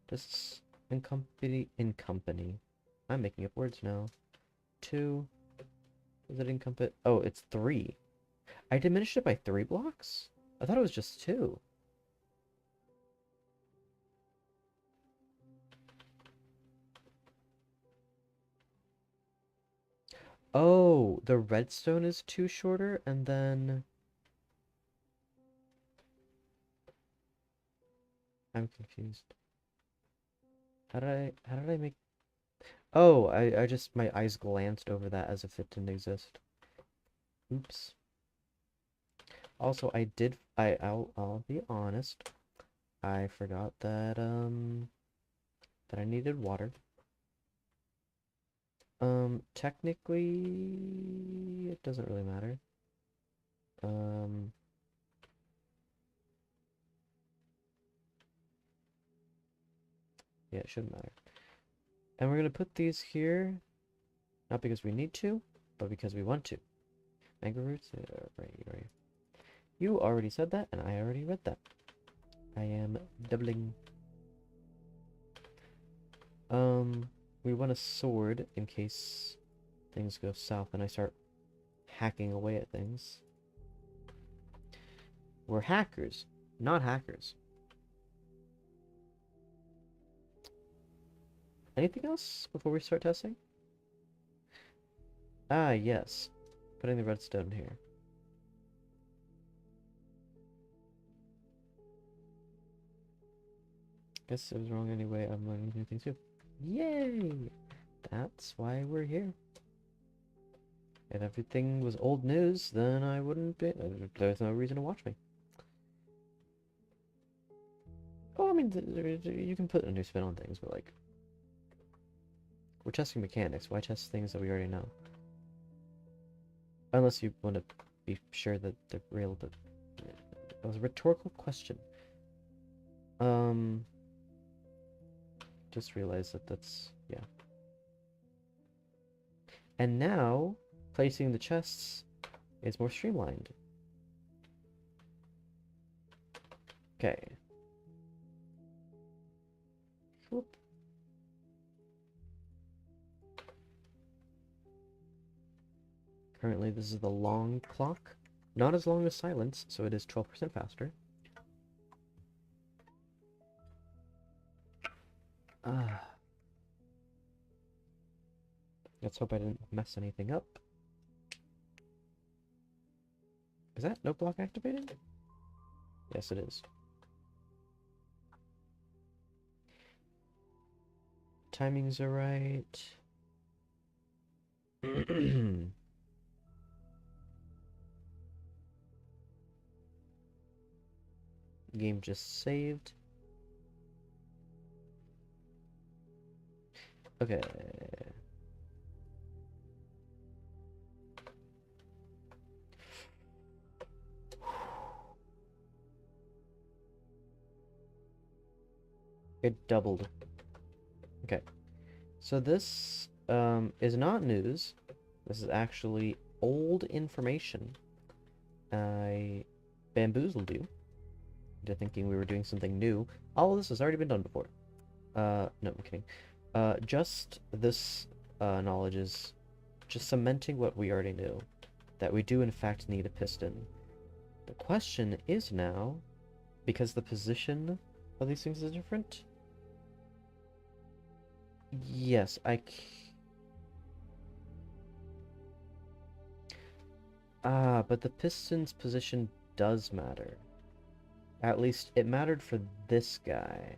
This in company. I'm making up words now. 2. Is it encompass? Oh, it's 3. I diminished it by 3 blocks? I thought it was just 2. Oh, the redstone is 2 shorter, and then... I'm confused. How did I make... Oh, I just, my eyes glanced over that as if it didn't exist. Oops. Also, I'll be honest. I forgot that, that I needed water. Technically, it doesn't really matter. Yeah, it shouldn't matter. And we're gonna put these here, not because we need to, but because we want to. Mango roots? Right. You already said that, and I already read that. I am doubling. We want a sword in case things go south and I start hacking away at things. We're hackers, not hackers. Anything else before we start testing? Ah, yes. Putting the redstone here. Guess it was wrong anyway. I'm learning new things too. Yay! That's why we're here. If everything was old news, then I wouldn't be. There's no reason to watch me. Oh, I mean, you can put a new spin on things, but like, we're testing mechanics. Why test things that we already know? Unless you want to be sure that they're real, but it was a rhetorical question. Just realized that that's, yeah. And now, placing the chests is more streamlined. Okay. Whoop. Currently, this is the long clock. Not as long as silence, so it is 12% faster. Let's hope I didn't mess anything up. Is that no block activated? Yes, it is. Timings are right. Game just saved. Okay. It doubled. Okay. So this is not news. This is actually old information. I bamboozled you into thinking we were doing something new. All of this has already been done before. No, I'm kidding. Just this knowledge is just cementing what we already knew. That we do in fact need a piston. The question is now, because the position of these things is different? Yes, but the piston's position does matter. At least it mattered for this guy.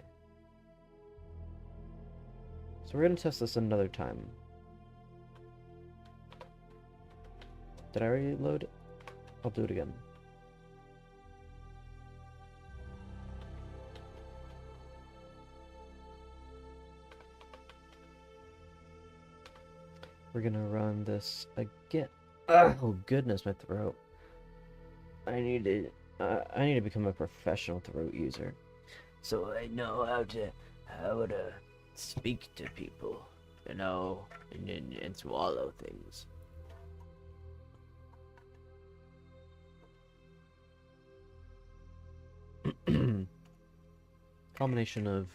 So we're gonna test this another time. Did I already load? I'll do it again. We're gonna run this again. Oh goodness, my throat. I need to become a professional throat user. So I know how to speak to people, you know, and swallow things. Combination of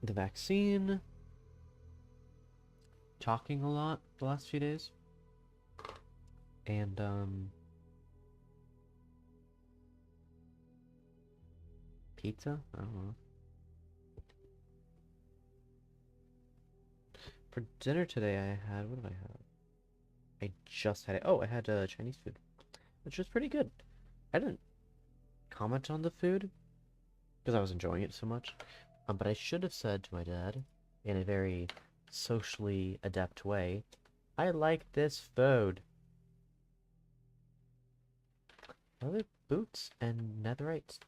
the vaccine, talking a lot the last few days, and pizza? I don't know. For dinner today I had, what did I have? I just had it. Oh, I had Chinese food, which was pretty good. I didn't comment on the food because I was enjoying it so much. But I should have said to my dad, in a very socially adept way, I like this food. Leather boots and netherite.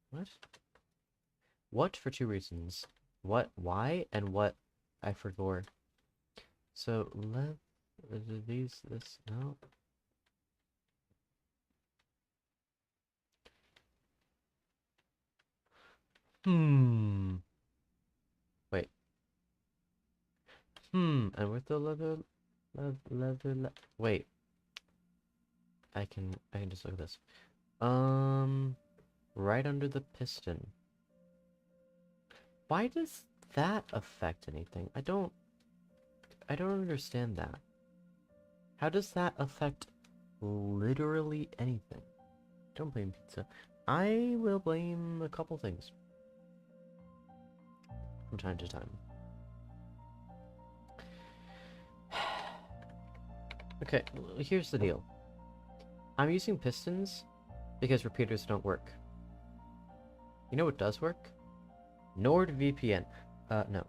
What? What for two reasons. What, why, and what I forgot. So, this, no. Wait. And with the wait. I can just look at this. Right under the piston. Why does that affect anything? I don't understand that. How does that affect literally anything? Don't blame pizza. I will blame a couple things from time to time. Okay, here's the deal. I'm using pistons because repeaters don't work. You know what does work? NordVPN. No.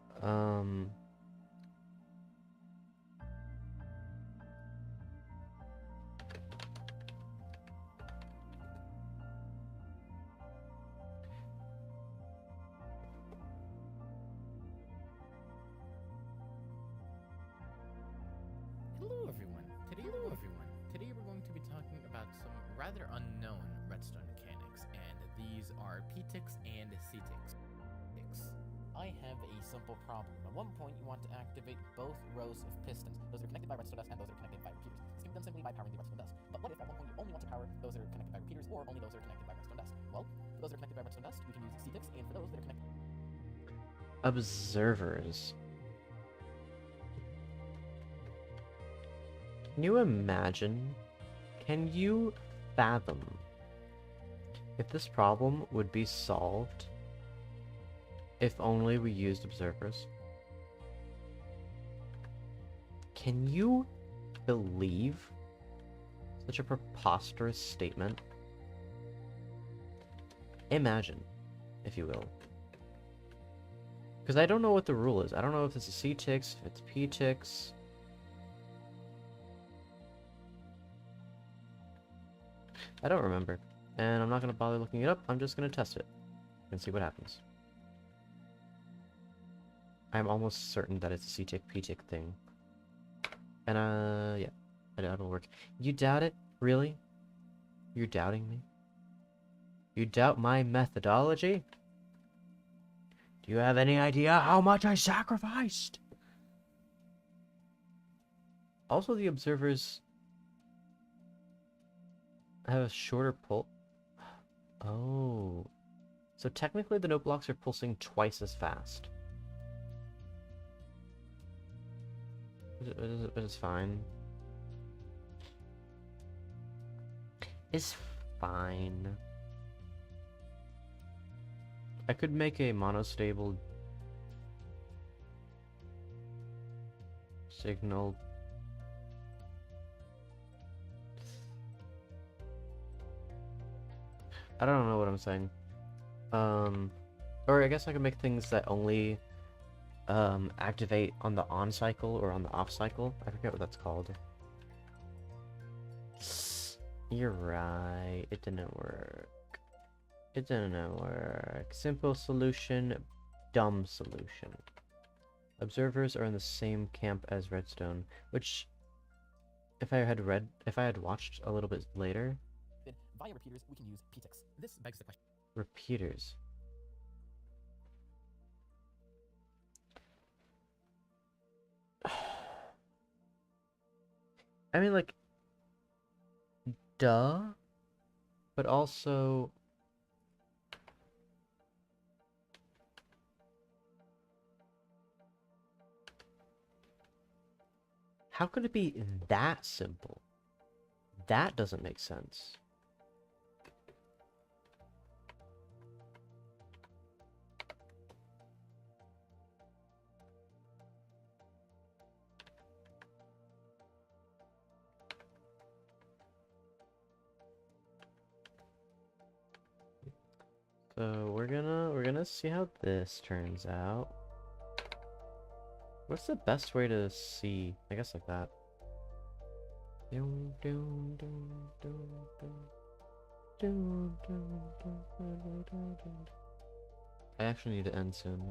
Hello everyone. Today we're going to be talking about some rather unknown redstone mechanics, and these are p-ticks and c-ticks. I have a simple problem. At one point, you want to activate both rows of pistons, those that are connected by redstone dust and those that are connected by repeaters. This can be done simply by powering the redstone dust. But what if at one point you only want to power those that are connected by repeaters, or only those that are connected by redstone dust? Well, for those that are connected by redstone dust, we can use c-ticks, and for those that are connected Observers. Can you imagine? Can you fathom if this problem would be solved if only we used observers? Can you believe such a preposterous statement? Imagine, if you will. Because I don't know what the rule is. I don't know if this is c-ticks, if it's p-ticks. I don't remember. And I'm not going to bother looking it up. I'm just going to test it and see what happens. I'm almost certain that it's a c-tick, p-tick thing. And, yeah. It'll work. You doubt it? Really? You're doubting me? You doubt my methodology? Do you have any idea how much I sacrificed? Also, the observers have a shorter pull. Oh. So technically the note blocks are pulsing twice as fast. But it's fine. It's fine. I could make a monostable signal. I don't know what I'm saying. Or I guess I could make things that only activate on the on cycle or on the off cycle. I forget what that's called. You're right. It didn't work. It didn't work. Simple solution, dumb solution. Observers are in the same camp as redstone, which if I had watched a little bit later. via repeaters, we can use p-ticks. This begs the question. Repeaters. I mean, like, duh, but also how could it be that simple? That doesn't make sense. So we're gonna see how this turns out. What's the best way to see? I guess like that. I actually need to end soon.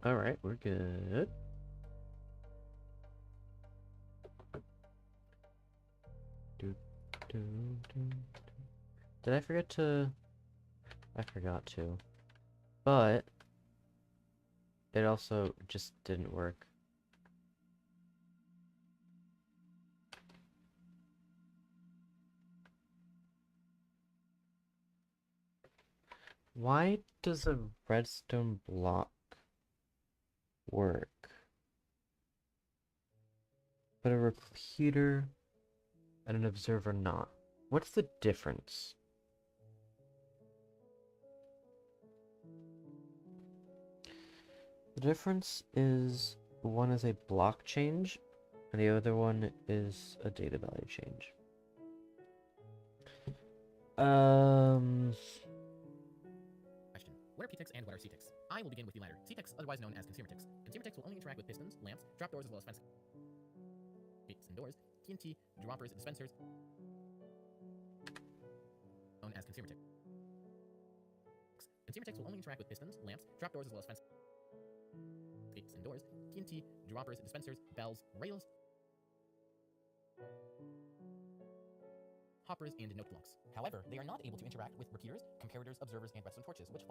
Alright, we're good. Did I forget to... I forgot to. But... it also just didn't work. Why does a redstone block work, but a repeater and an observer not? What's the difference? The difference is one is a block change, and the other one is a data value change. Question. What are P-ticks and what are C-ticks? I will begin with the latter. C-ticks, otherwise known as consumer ticks. Consumer ticks will only interact with pistons, lamps, trapdoors, as well as fence gates and doors, TNT, droppers, and dispensers, known as consumer ticks. Consumer ticks will only interact with pistons, lamps, trapdoors, as well as fence gates and doors, TNT, droppers, dispensers, bells, rails, hoppers, and note blocks. However, they are not able to interact with repeaters, comparators, observers, and redstone torches, which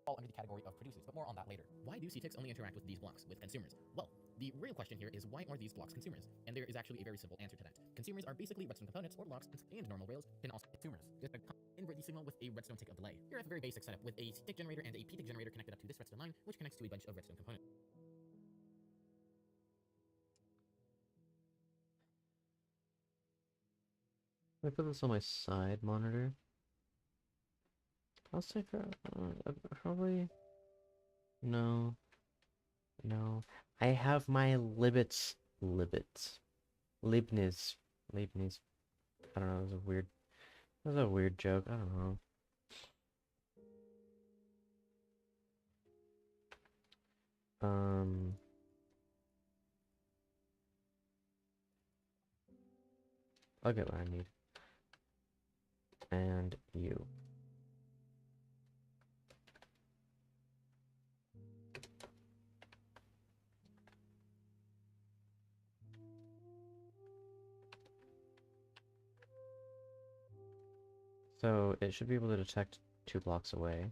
fall under the category of producers, but more on that later. Why do C-ticks only interact with these blocks, with consumers? Well, the real question here is why are these blocks consumers? And there is actually a very simple answer to that. Consumers are basically redstone components or blocks, and normal rails can also be consumers. Just invert the signal with a redstone tick of delay. Here I have a very basic setup with a C-tick generator and a P-tick generator connected up to this redstone line, which connects to a bunch of redstone components. I put this on my side monitor. I'll say probably no. I have my Leibniz. Leibniz. I don't know. That was a weird joke. I don't know. I'll get what I need. And you. So it should be able to detect 2 blocks away.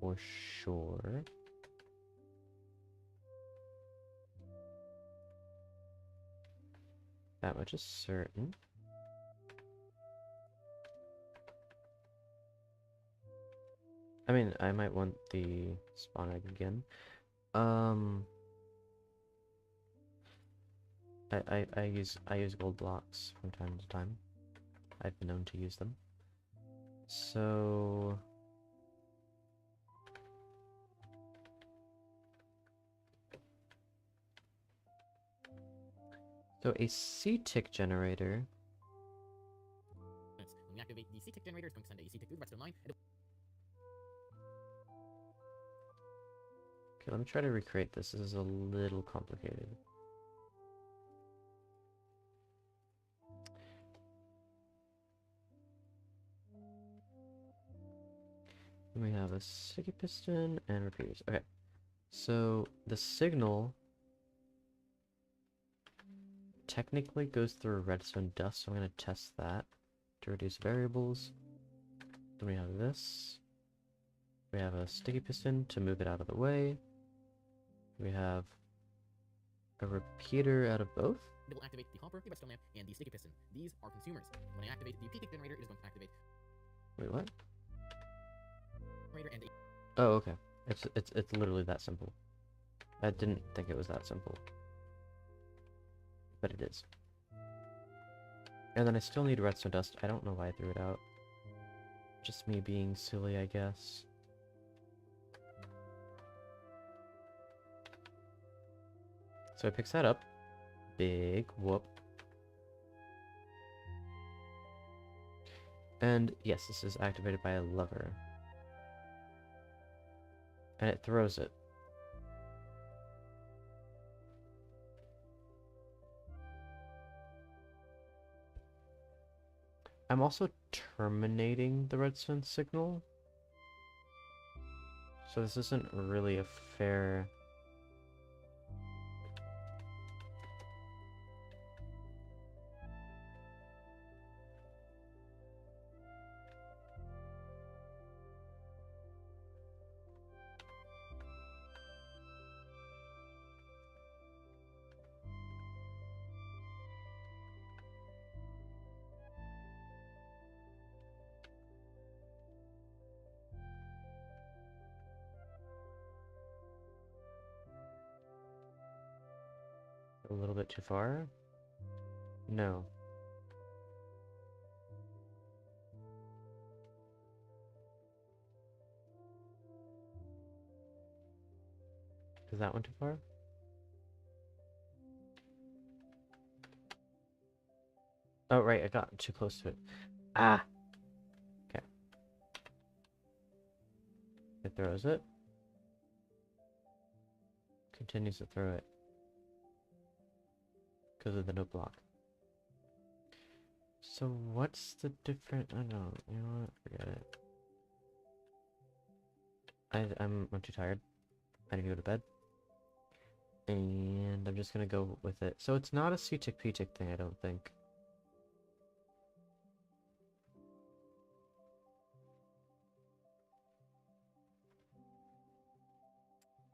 For sure. That much is certain. I mean, I might want the spawn egg again. I use gold blocks from time to time. I've been known to use them. So a C-tick generator. When we activate the C-tick generator, it's going to send a C-tick through the redstone line. Okay, let me try to recreate this. This is a little complicated. We have a sticky piston and repeaters. Okay, so the signal technically goes through redstone dust, so I'm going to test that to reduce variables. Then we have this. We have a sticky piston to move it out of the way. We have a repeater out of both. It will activate the hopper, the redstone lamp, and the sticky piston. These are consumers. When I activate the P-tick generator, it is going to activate. Wait, what? And oh, okay. It's literally that simple. I didn't think it was that simple, but it is. And then I still need redstone dust. I don't know why I threw it out. Just me being silly, I guess. So it picks that up. Big whoop. And yes, this is activated by a lever. And it throws it. I'm also terminating the redstone signal. So this isn't really a fair... A little bit too far? No. Is that one too far? Oh, right, I got too close to it. Ah! Okay. It throws it. Continues to throw it. Because of the note block. So what's the different... I don't know. You know what? Forget it. I'm too tired. I need to go to bed. And I'm just gonna go with it. So it's not a C-tick P-tick thing, I don't think.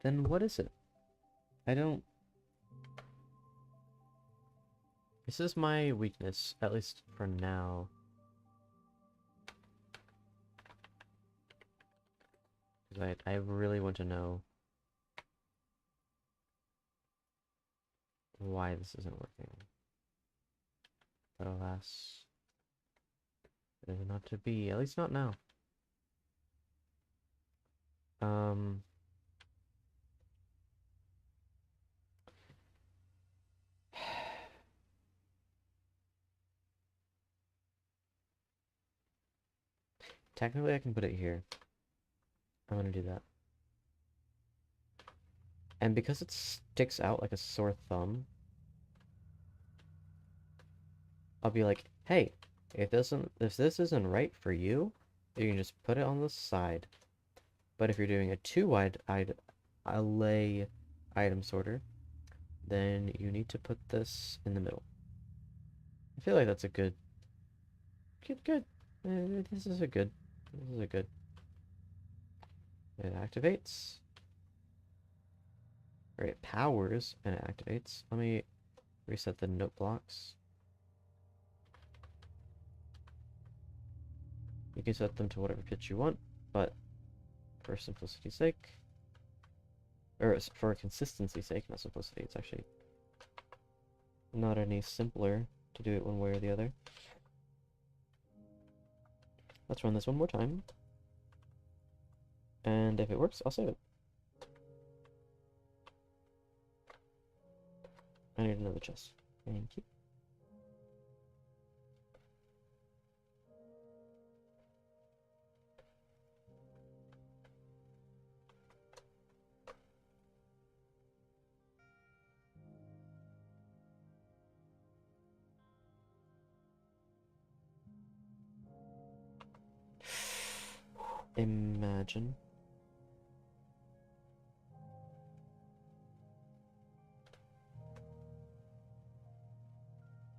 Then what is it? I don't... This is my weakness, at least for now. Because I really want to know why this isn't working. But alas, it is not to be, at least not now. Um... Technically I can put it here. I'm gonna do that. And because it sticks out like a sore thumb, I'll be like, hey, if this isn't right for you, you can just put it on the side. But if you're doing a two-wide lay item sorter, then you need to put this in the middle. I feel like that's a good. This is a good. This is a good. It activates. Or it powers and it activates. Let me reset the note blocks. You can set them to whatever pitch you want, but for simplicity's sake, or for consistency's sake, not simplicity, it's actually not any simpler to do it one way or the other. Let's run this one more time. And if it works, I'll save it. I need another chest. Thank you. Imagine.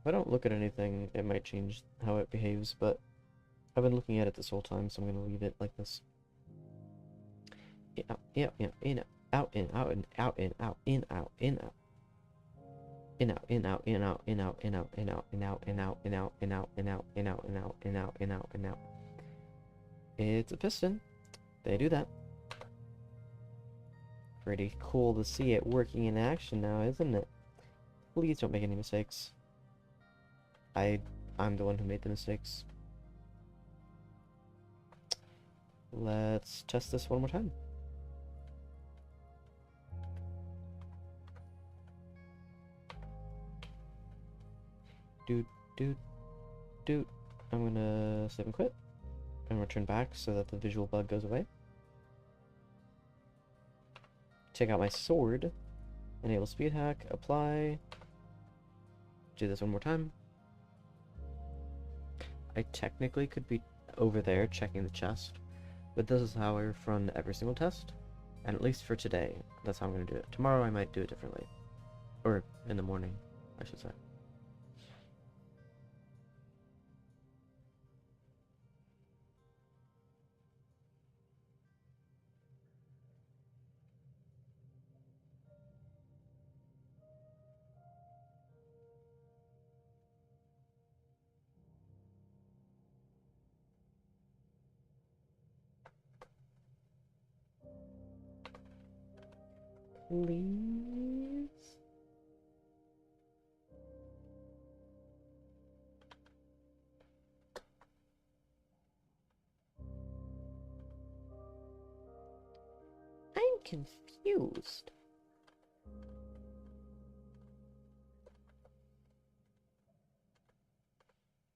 If I don't look at anything, it might change how it behaves, but I've been looking at it this whole time, so I'm going to leave it like this. In, out, in, out, in, out, in, out, in, out, in, out, in, out. In out, in out, in out, in out, in out, in out, in out, in out, in out, in out, in out, in out, in out, in out, in out, in out. It's a piston. They do that. Pretty cool to see it working in action now, isn't it? Please don't make any mistakes. I'm the one who made the mistakes. Let's test this one more time. Dude. I'm gonna save and quit and return back so that the visual bug goes away. Take out my sword, enable speed hack, apply. Do this one more time. I technically could be over there checking the chest, but this is how I run every single test, and at least for today, that's how I'm gonna do it. Tomorrow I might do it differently, or in the morning, I should say. Please? confused.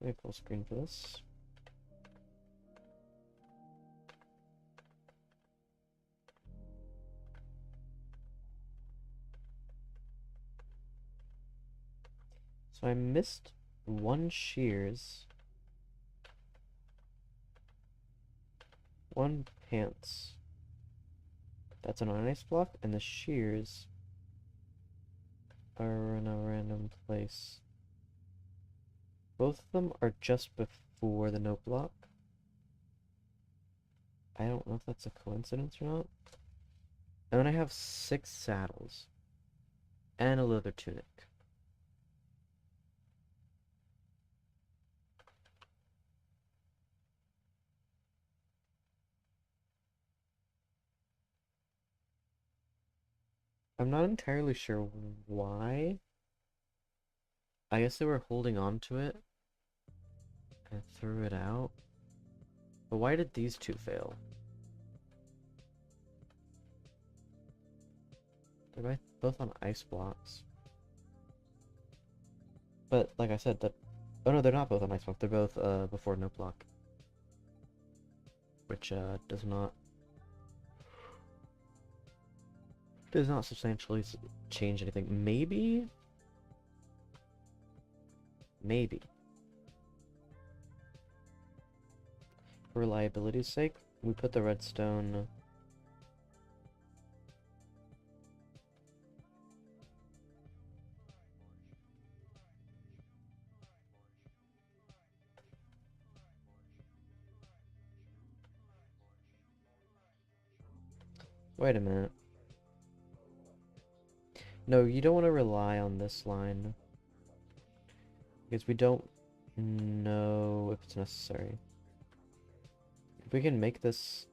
Let me full screen for this. So I missed one shears, one pants. That's on an ice block, and the shears are in a random place. Both of them are just before the note block. I don't know if that's a coincidence or not. And then I have 6 saddles and a leather tunic. I'm not entirely sure why. I guess they were holding on to it and threw it out. But why did these two fail? They're both on ice blocks. But like I said, that oh no, they're not both on ice block. They're both before no block, which does not substantially change anything. Maybe. For reliability's sake, we put the redstone. Wait a minute. No, you don't want to rely on this line. Because we don't know if it's necessary. If we can make this...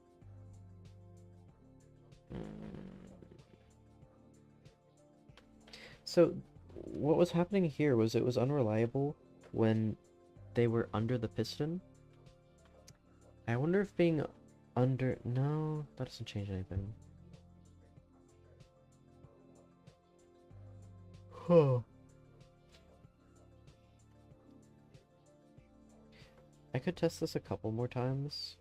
So, what was happening here was it was unreliable when they were under the piston. I wonder if being under... No, that doesn't change anything. Huh. I could test this a couple more times.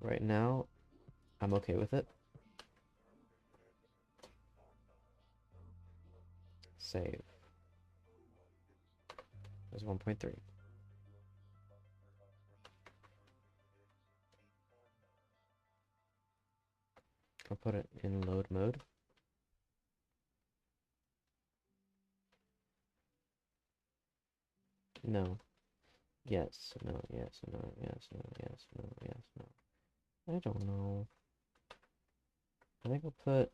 Right now, I'm okay with it. Save. There's 1.3. I'll put it in load mode. No. Yes, no, yes, no, yes, no, yes, no, yes, no. I don't know. I think I'll put...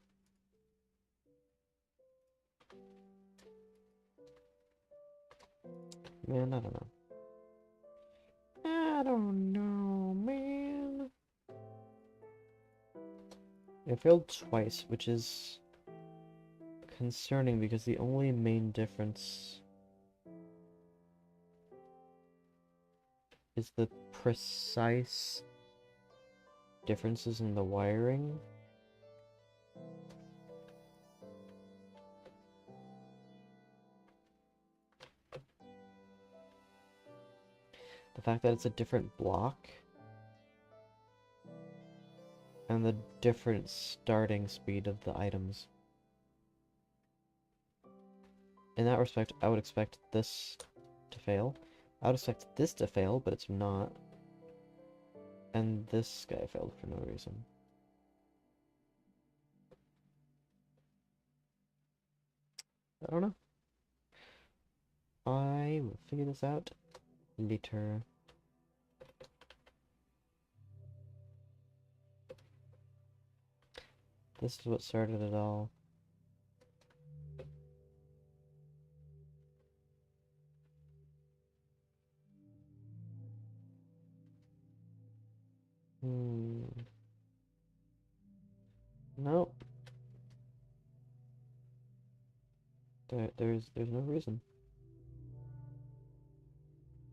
Man, I don't know. I don't know, man. It failed twice, which is concerning because the only main difference is the precise differences in the wiring. The fact that it's a different block and the different starting speed of the items. In that respect, I would expect this to fail. I would expect this to fail, but it's not. And this guy failed for no reason. I don't know. I will figure this out later. This is what started it all. Nope. There's no reason.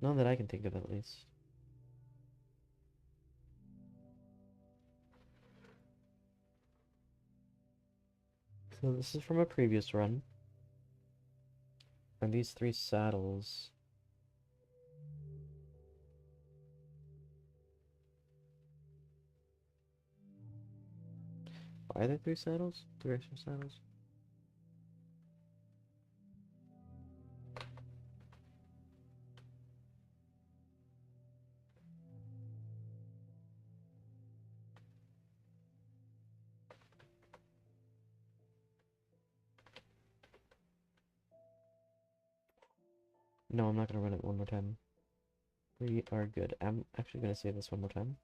None that I can think of, at least. So this is from a previous run. And these 3 saddles. Why are there 3 saddles? 3 extra saddles? No, I'm not gonna run it one more time. We are good. I'm actually gonna say this one more time.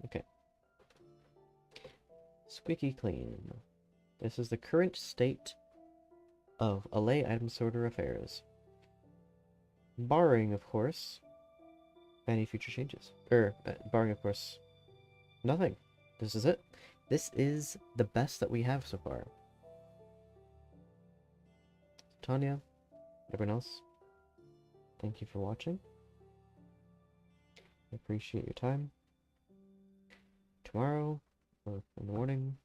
Okay. Squeaky clean. This is the current state of Allay item sorter affairs. Barring, of course, any future changes. Barring, of course, nothing. This is it. This is the best that we have so far. Tanya, everyone else, thank you for watching. I appreciate your time. Tomorrow, or in the morning,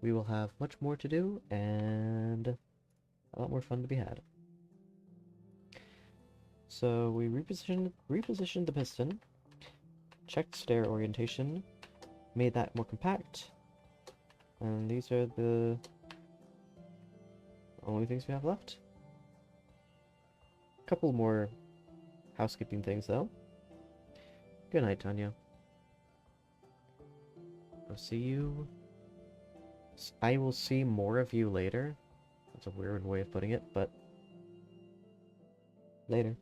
we will have much more to do and a lot more fun to be had. So we repositioned the piston, checked stair orientation, made that more compact, and these are the only things we have left. A couple more housekeeping things though. Good night, Tanya. I'll see you. I will see more of you later. That's a weird way of putting it, but later.